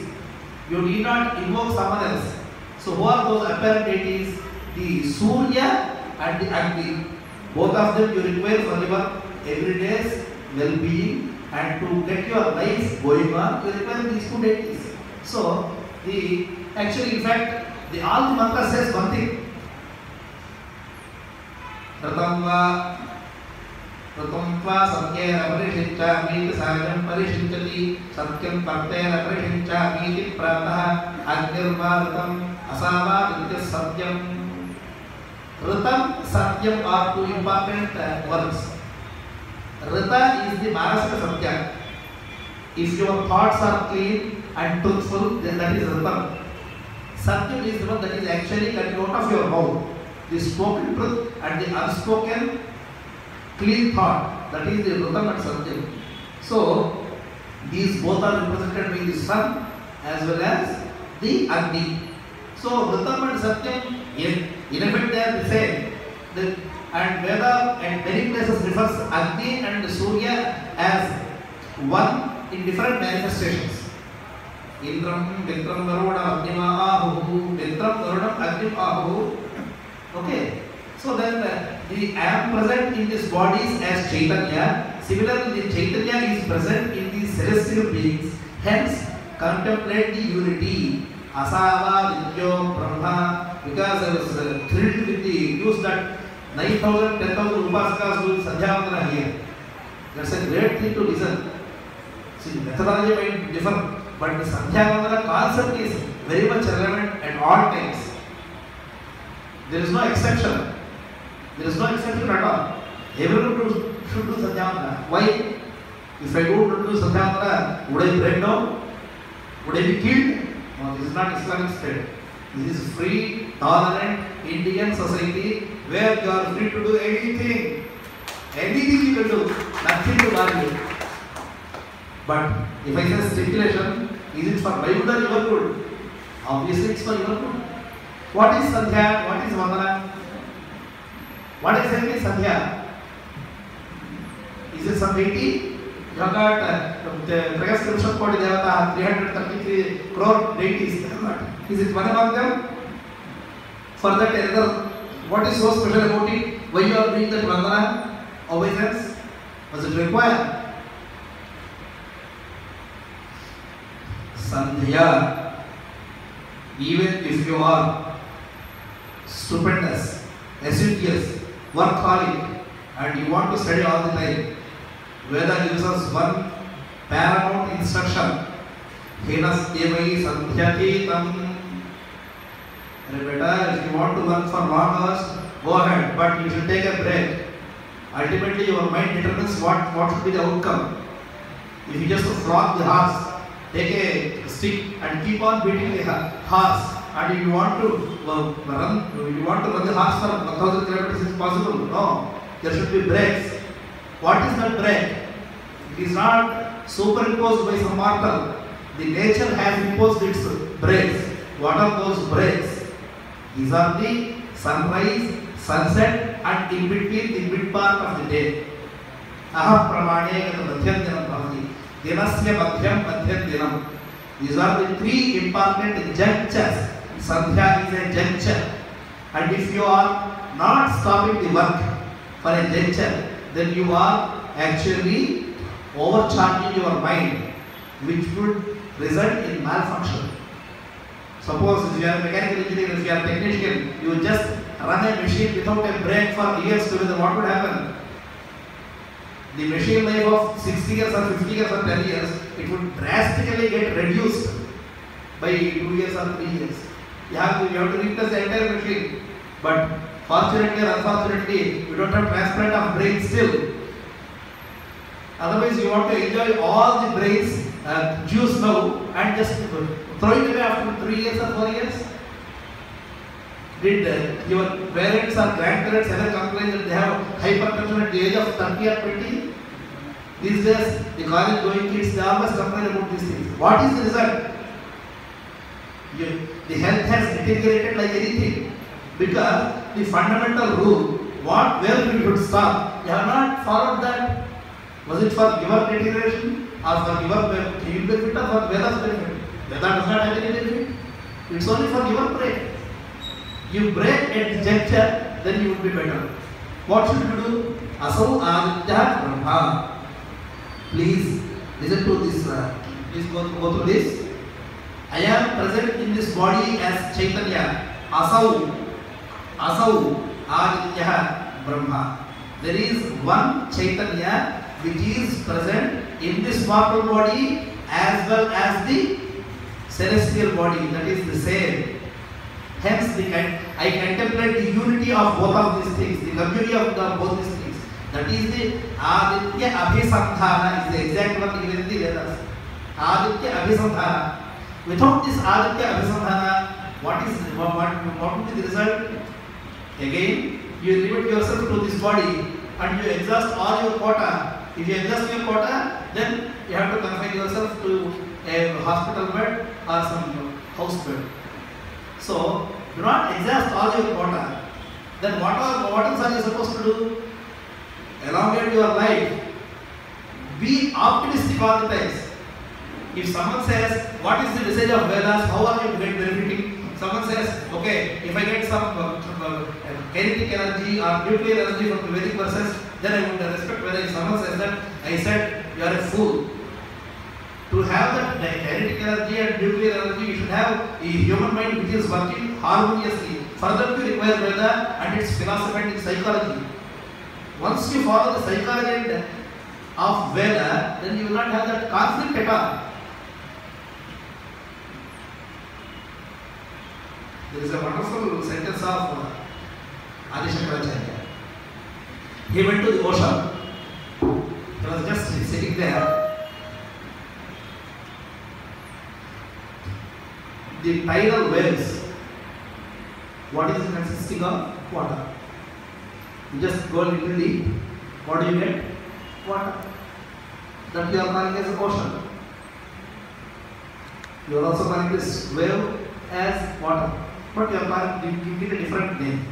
You need not invoke someone else. So who are those apparent deities? The Surya and the Agni. Both of them you require for your everyday's well-being, and to get your life going on, you require these two deities. So actually in fact all the mantra says one thing. Ratamva Satyena Parishincha Miti Sajam Parishinchati Satyam Partena Parishincha Miti Prataha Agnirva Ratam Asava Ditya Satyam. Ratam, Satyam are two important words. Rata is the Manasika Satya. If your thoughts are clean and truthful, then that is Ratam. Satyam is the one that is actually coming out of your mouth. The spoken truth and the unspoken clean thought, that is the Ratam and Satyam. So, these both are represented by the sun as well as the Agni. So, Ratam and Satyam, in effect they are the same. And Veda and many places refers Agni and Surya as one in different manifestations. Indram, Vitram, Varuna, Agnima, Ahu, Vitram, Varuna, Agnim, Ahu. Okay. So then I am present in these bodies as Chaitanya. Similarly, the Chaitanya is present in these celestial beings. Hence, contemplate the unity. Asava, Vidyo, Brahma. Because I was thrilled with the news that 9,000, 10,000 Upasakas do Sandhyavandana here. That's a great thing to listen. See, methodology might differ, but the Sandhyavandana concept is very much relevant at all times. There is no exception. There is no exception at all. Everyone should do Sandhyavandana. Why? If I don't do Sandhyavandana, would I break down? Would I be killed? No, this is not Islamic state. This is free, tolerant Indian society where you are free to do anything. Anything you can do, nothing to argue. But if I say stipulation, is it for my good or your good? Obviously it's for your good. What is Sandhya? What is Vandana? What exactly is Sandhya? Is it some deity? You have got Pragas Koti Devata, 333 crore deities. Is it one among them? For that another, what is so special about it? Why you are doing that Vandana obeisance? Was it required? Sandhya, even if you are stupendous, assiduous, workaholic, and you want to study all the time, Veda gives us one paramount instruction. Henas devai sandhyaketam. Beta, if you want to work for long hours, go ahead, but you should take a break. Ultimately, your mind determines what should be the outcome. If you just flog the horse, take a stick and keep on beating the horse, and if you want to run the horse for 1,000 kilometers, is possible. No, there should be breaks. What is that break? It is not superimposed by some mortal. The nature has imposed its breaks. What are those breaks? These are the sunrise, sunset, and in between the mid part of the day. Aham pramane gata madhyam dinam bhavati. Dinasya madhyam dinam. These are the three important junctures. Sandhya is a juncture. And if you are not stopping the work for a juncture, then you are actually overcharging your mind, which would result in malfunction. Suppose if you are a mechanical engineer, if you are a technician, you just run a machine without a break for years together, what would happen? The machine life of 60 years or 50 years or 10 years, it would drastically get reduced by 2 years or 3 years. You have to replace the entire machine. But fortunately or unfortunately, you don't have transplant of brain still. Otherwise, you want to enjoy all the brains juice now and just throw it away after 3 years or 4 years. Did your parents or grandparents ever complain that they have hypertension at the age of 30 or 20? These days, the college going kids, they always complain about these things. What is the result? The health has deteriorated like anything, because the fundamental rule, where we should stop, you have not followed that. Was it for your deterioration or for your benefit or for Veda's benefit? Veda does not have any benefit. It's only for your break. You break at the juncture, then you will be better. What should you do? Asau Aditya Brahma. Please listen to this. Please go through this. I am present in this body as Chaitanya. Asau Aditya Brahma. There is one Chaitanya which is present in this mortal body as well as the celestial body, that is the same. Hence, I contemplate the unity of both of these things, the community of both these things. That is the Aditya Abhisandhana, is the exact word given in the Vedas. Aditya Abhisandhana. Without this Aditya Abhisandhana, what would be the result? Again, you limit yourself to this body and you exhaust all your quota. If you exhaust your quota, then you have to confine yourself to a hospital bed or some house bed. So, do not exhaust all your quota. Then what else are you supposed to do? Elongate your life. Be optimistic all the times. If someone says, what is the message of Vedas, how are you benefiting? Someone says, okay, if I get some kinetic energy or nuclear energy from the Vedic verses, then I would respect Veda. If someone says that, I said, you are a fool. To have that kinetic energy and nuclear energy, you should have a human mind which is working harmoniously. Further, you require Veda and its philosophy and its psychology. Once you follow the psychology of Veda, then you will not have that conflict at all. There is a wonderful sentence of Adi Shankaracharya. He went to the ocean. He was just sitting there. The tidal waves, what is it consisting of? Water. You just go a little deep. What do you get? Water. That we are calling as ocean. You are also calling this wave as water. But you are calling, give it a different name.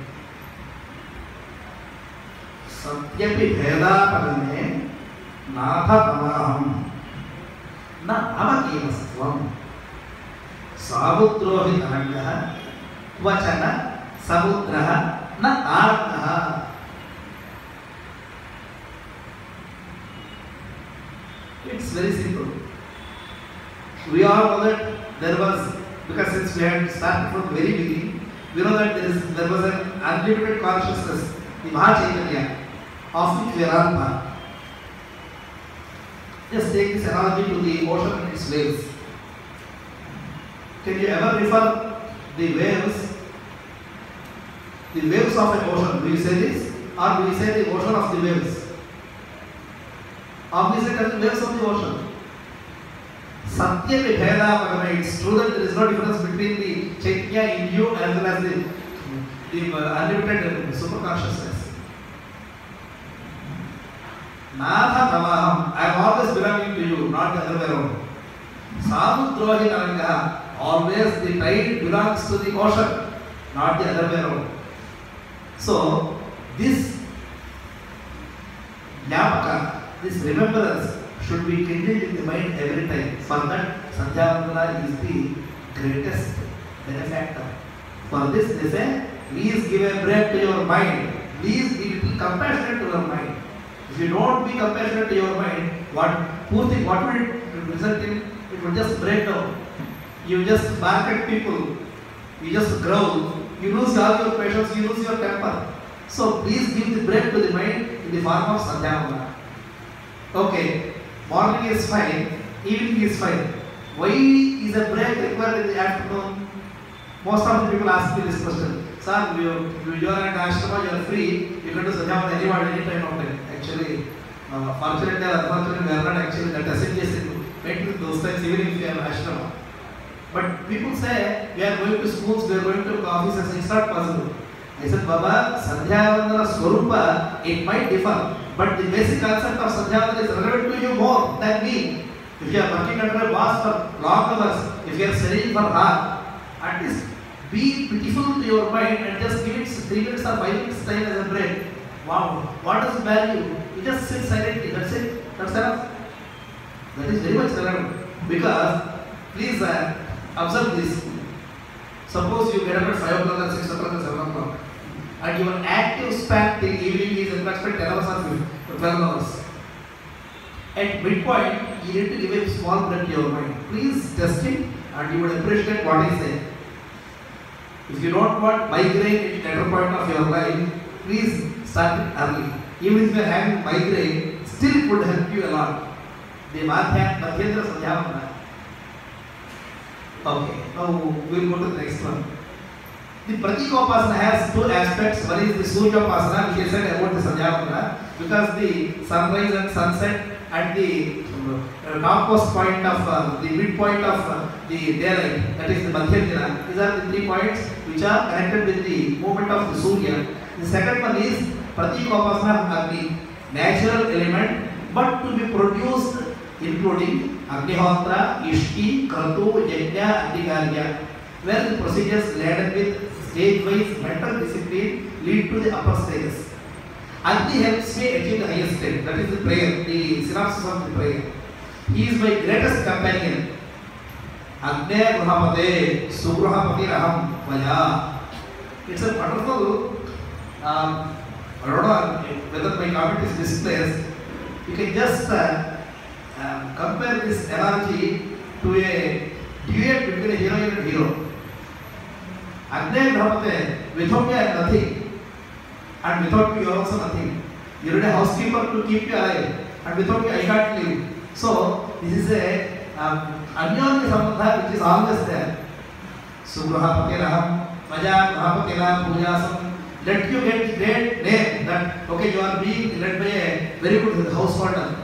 Satyapi Veda Padane Natha Tamaham Na Amakiyasatvam Sabudrohi Tanagaha Vachana samudraha na arnaha. It's very simple. We all know that there was, because since we had started from the very beginning, we know that there was an unlimited consciousness, the Mahachaitanya, of which we are all part. Just take this analogy to the ocean and its waves. Can you ever refer the waves of an ocean? Do you say this? Or do you say the ocean of the waves? Obviously, it is the waves of the ocean. Satya Vibheda Magama. It's true that there is no difference between the Chaitanya in you as well as the unlimited super consciousness. Natha Tamaham. I am always belonging to you, not the other way around. Samudrohi Naranga. Always the tide belongs to the ocean, not the other way around. So, this Nyapaka, this remembrance should be kindled in the mind every time. For that, Sandhya Vandana is the greatest benefactor. For this, they say, please give a break to your mind. Please be little compassionate to your mind. If you don't be compassionate to your mind, what will it result in? It will just break down. You just bark at people. You just growl. You lose all your patience. You lose your temper. So please give the break to the mind in the form of Sandhya Vandana. Okay, morning is fine, evening is fine. Why is a break required in the afternoon? Most of the people ask me this question. Sir, you are at Ashrama, you are free, you can do Sandhya Vandana anyone, any time of day. Actually, fortunately or unfortunately, we are not actually that associated to those times, even if you have Ashrama. But people say, we are going to schools, we are going to offices, it's not possible. I said, Baba, Sandhya Vandana Swarupa, it might differ, but the basic concept of Sandhya Vandana is relevant to you more than me. If you are working under a boss for long hours, if you are studying for hard, at least be pitiful to your mind and just give it 3 minutes or 5 minutes time as a break. Wow, what is the value? You just sit silently, that's it, that's enough. That is very much relevant. Because, please observe this. Suppose you get up at 5 o'clock or 6 o'clock or 7 o'clock. And your active span till evening is approximately 10 hours or 12 hours. At midpoint, you need to give a small break to your mind. Please test it and you will appreciate what I say. If you don't want migraine at later point of your life, please start it early. Even if you are having migraine, still it would help you a lot. The Madhyendra Sandhya Vandana. Okay, now we will go to the next one. The Pratikopasana has 2 aspects. One is the Suryopasana, which is said about the Sandhya Vandana, because the sunrise and sunset at the topmost point of the midpoint of the daylight, that is the Madhyendra. These are the 3 points which are connected with the movement of the Surya. The second one is Pratikopasana Agni, natural element, but to be produced including Agnihotra, Ishti, Kratu, Yajna, Adhikarya, where the procedures laden with stage-wise mental discipline lead to the upper stages. Agni helps me achieve the highest state, that is the prayer, the synopsis of the prayer. He is my greatest companion. Agne Gruhamate, Sugruhamati Raham Vaya. It's a wonderful, I don't know whether my comment is misplaced. You can just compare this analogy to a duet between a heroine and hero. Agne Gruhamate, without me I am nothing. And without me you are also nothing. You need a housekeeper to keep you alive. And without me I can't live. So, this is a Anyonya Sambandha which is always there. Sugruhamati Raham, Vaja Gruhamati Raham Pujasam. Let you get great name that, okay, you are being led by a very good householder.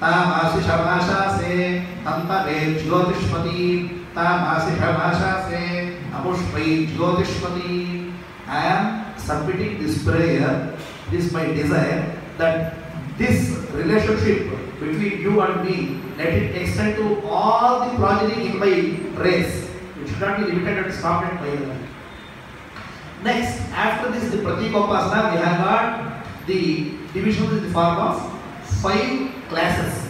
Tamasi Shabhasha se Tantare Jyotishpati, Tamasi Shabhasha se Amushpai Jyotishpati. I am submitting this prayer, this is my desire, that this relationship between you and me, let it extend to all the progeny in my race. It should not be limited and stopped at my level. Next, after this, the Pratikopasana, we have got the division in the form of 5 classes.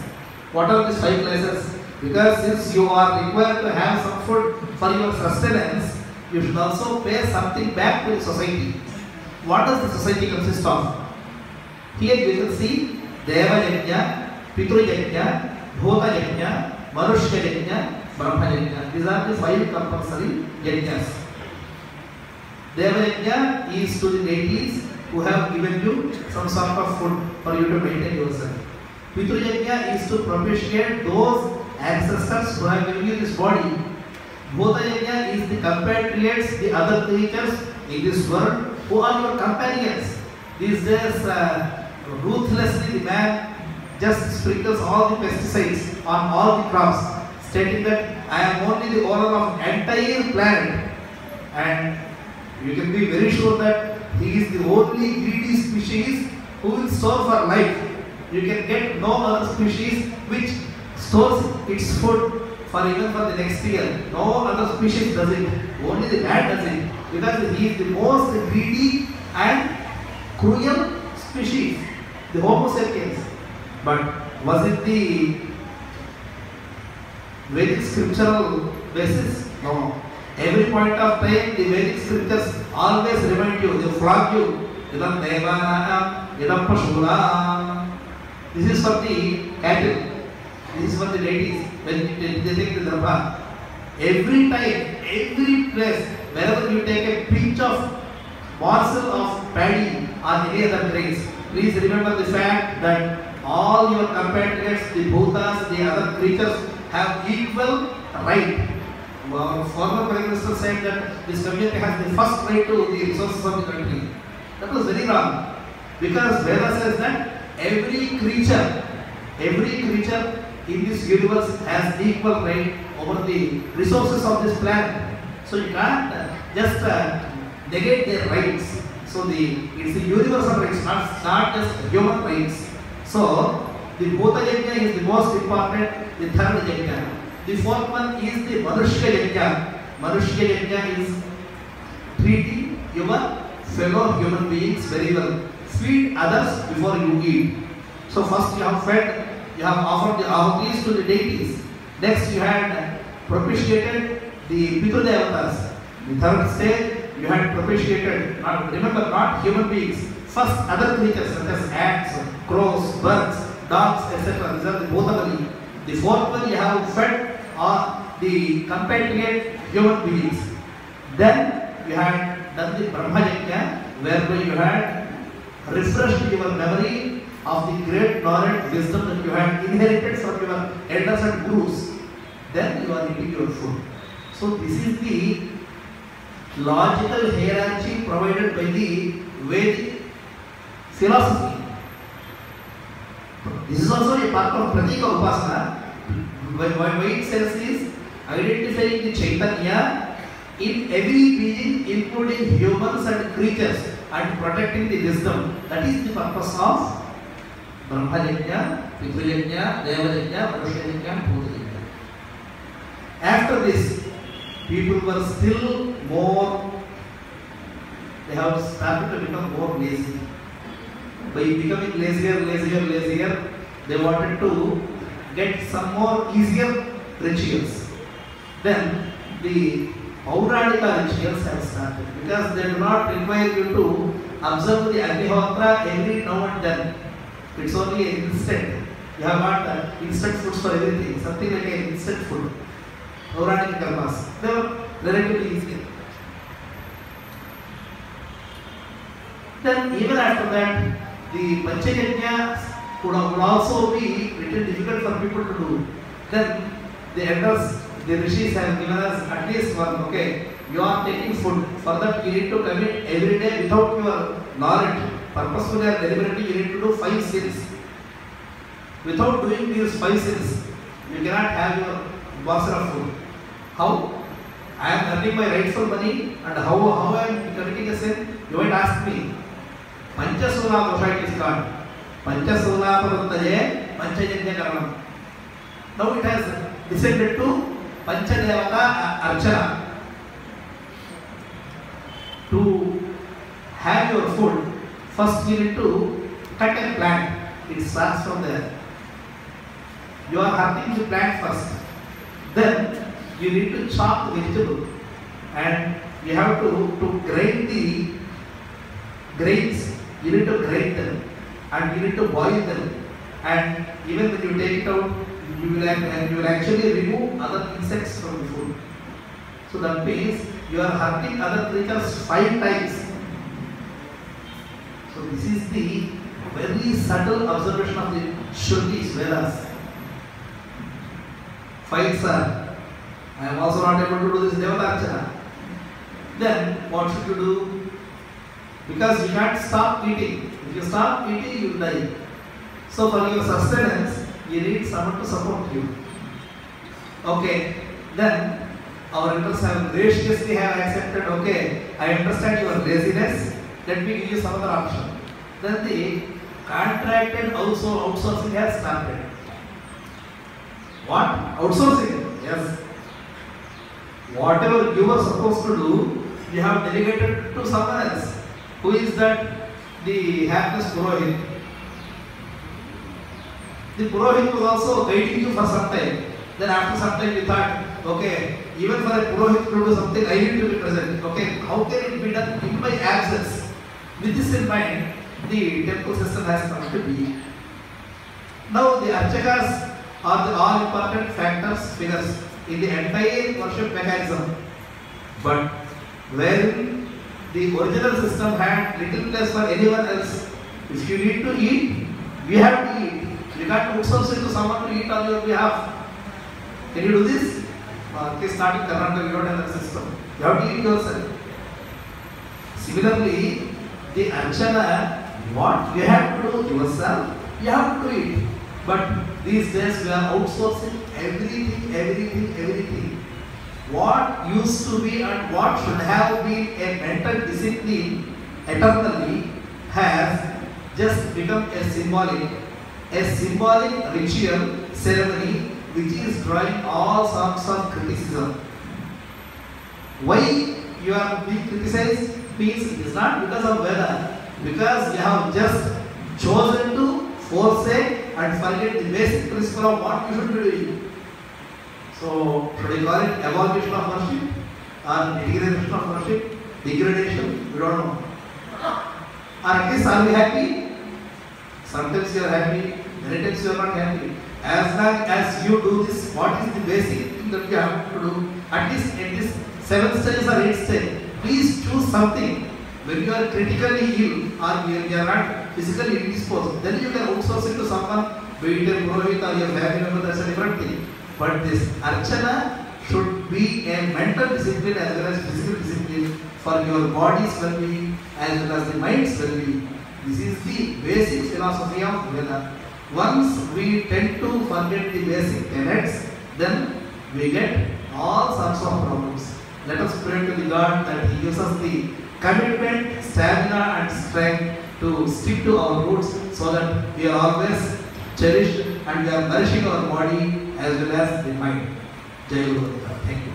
What are these 5 classes? Because since you are required to have some food for your sustenance, you should also pay something back to the society. What does the society consist of? Here you can see Deva Yajna, Pitru Yajna, Bhota Yajna, Manushya Yajna, Brahma Yajna. These are the 5 compulsory yajnas. Deva Yajna is to the deities who have given you some sort of food for you to maintain yourself. Pitru Yajna is to propitiate those ancestors who have given you this body. Bhota Yajna is the compatriots, the other creatures in this world who are your companions. These days, ruthlessly the man just sprinkles all the pesticides on all the crops, stating that I am only the owner of entire planet, and you can be very sure that he is the only greedy species who will store for life. You can get no other species which stores its food for even for the next year. No other species does it. Only the man does it, because he is the most greedy and cruel species, the Homo sapiens. But was it the Vedic scriptural basis? No. Every point of time, the Vedic scriptures always remind you, they flog you. Idam devanam, idam pashuram. This is for the cattle. This is for the deities. When they take the dharma, every time, every place, wherever you take a pinch of morsel of paddy or any other grains, please remember the fact that all your compatriots, the bhutas, the other creatures have equal right. Our former Prime Minister said that this community has the first right to the resources of the country. That was very wrong, because Veda says that every creature in this universe has equal right over the resources of this planet. So you can't just negate their rights. So it's the universal rights, not just human rights. So the Bhuta Yajna is the most important, the third Yajna. The fourth one is the Manushya Yajna. Manushya Yajna is treating your fellow human beings very well. Feed others before you eat. So first you have fed, you have offered the ahutis to the deities. Next you had propitiated the Pitru Devatas. The third stage you had propitiated, not human beings, first other creatures such as ants, crows, birds, dogs, etc. These are the Bhutabali. The fourth one you have fed the compatriot human beings. Then you had done the Brahma Yajna, whereby you had refreshed your memory of the great knowledge, wisdom that you had inherited from your elders and gurus. Then you are eating your food. So this is the logical hierarchy provided by the Vedic philosophy. This is also a part of Pratika Upasana. Why it says is identifying the Chaitanya in every being, including humans and creatures, and protecting the wisdom. That is the purpose of Brahma Yajna, Pitru Yajna, Deva Yajna, Manushya Yajna, Bhuta Yajna. After this, people were still more, they have started to become more lazy. By becoming lazier, they wanted to get some more easier rituals. Then the Pauranika rituals have started, because they do not require you to observe the Agnihotra every now and then. It's only an instant. You have got instant foods for everything, something like an instant food. Pauranika karmas, they were relatively easy. Then even after that, the Panchayajna would also be little difficult for people to do. Then the elders, the rishis have given us at least one, okay, you are taking food. For that you need to commit every day without your knowledge. Purposefully or deliberately you need to do 5 sins. Without doing these 5 sins, you cannot have your morsel of food. How? I am earning my rightful money, and how I am committing a sin? You might ask me. Panchasula dosha it is called. Panchasula padantaye Panchayajna karanam. Now it has descended to Panchadevata Archana. To have your food, first you need to cut a plant. It starts from there. You are hunting the plant first. Then you need to chop the vegetable. And you have to grind the grains, you need to grind them and you need to boil them, and even when you take it out, you will actually remove other insects from the food. So that means you are hurting other creatures 5 times. So this is the very subtle observation of the Shrutis, Vedas. Fine, sir, I am also not able to do this Devata Archana. Then what should you do? Because you can't stop eating. If you stop eating, you will die. So for your sustenance, you need someone to support you. Okay, then our elders have graciously accepted, okay, I understand your laziness, let me give you some other option. Then the contracted outsourcing has started. What? Outsourcing? Yes. Whatever you were supposed to do, you have delegated to someone else. Who is that? The hapless Purohit. The Purohit was also guiding you for some time. Then after some time you thought, okay, even for a Purohit to do something, I need to be present. Okay, how can it be done in my absence? With this in mind, the temple system has come to be. Now the Archakas are the all important factors, figures in the entire worship mechanism. But wherein the original system had little place for anyone else, if you need to eat, you have to eat. You can't outsource it to someone to eat on your behalf. Can you do this? Okay, starting Karnataka, we don't have that system. You have to eat yourself. Similarly, the Archana, what you have to do yourself, you have to eat. But these days we are outsourcing everything. What used to be and what should have been a mental discipline eternally has just become a symbolic ritual ceremony which is drawing all sorts of criticism. Why you are being criticized? Means it is not because of Veda, because you have just chosen to forsake and forget the basic principle of what you should be doing. So, should I call it evolution of worship or degradation of worship? Degradation? We don't know. Or at least are we happy? Sometimes you are happy, many times you are not happy. As long as you do this, what is the basic thing that you have to do? At least in this 7th stage or 8th stage, please choose something. When you are critically ill or you are not physically indisposed, then you can outsource it to someone, be it a Purohit or your family member, that's a different thing. But this Archana should be a mental discipline as well as physical discipline for your body's well-being as well as the mind's well-being. This is the basic philosophy of Veda. Once we tend to forget the basic tenets, then we get all sorts of problems. Let us pray to the God that He gives us the commitment, stamina and strength to stick to our roots so that we are always cherished and we are nourishing our body as well as the mind. Jai Guru. Thank you.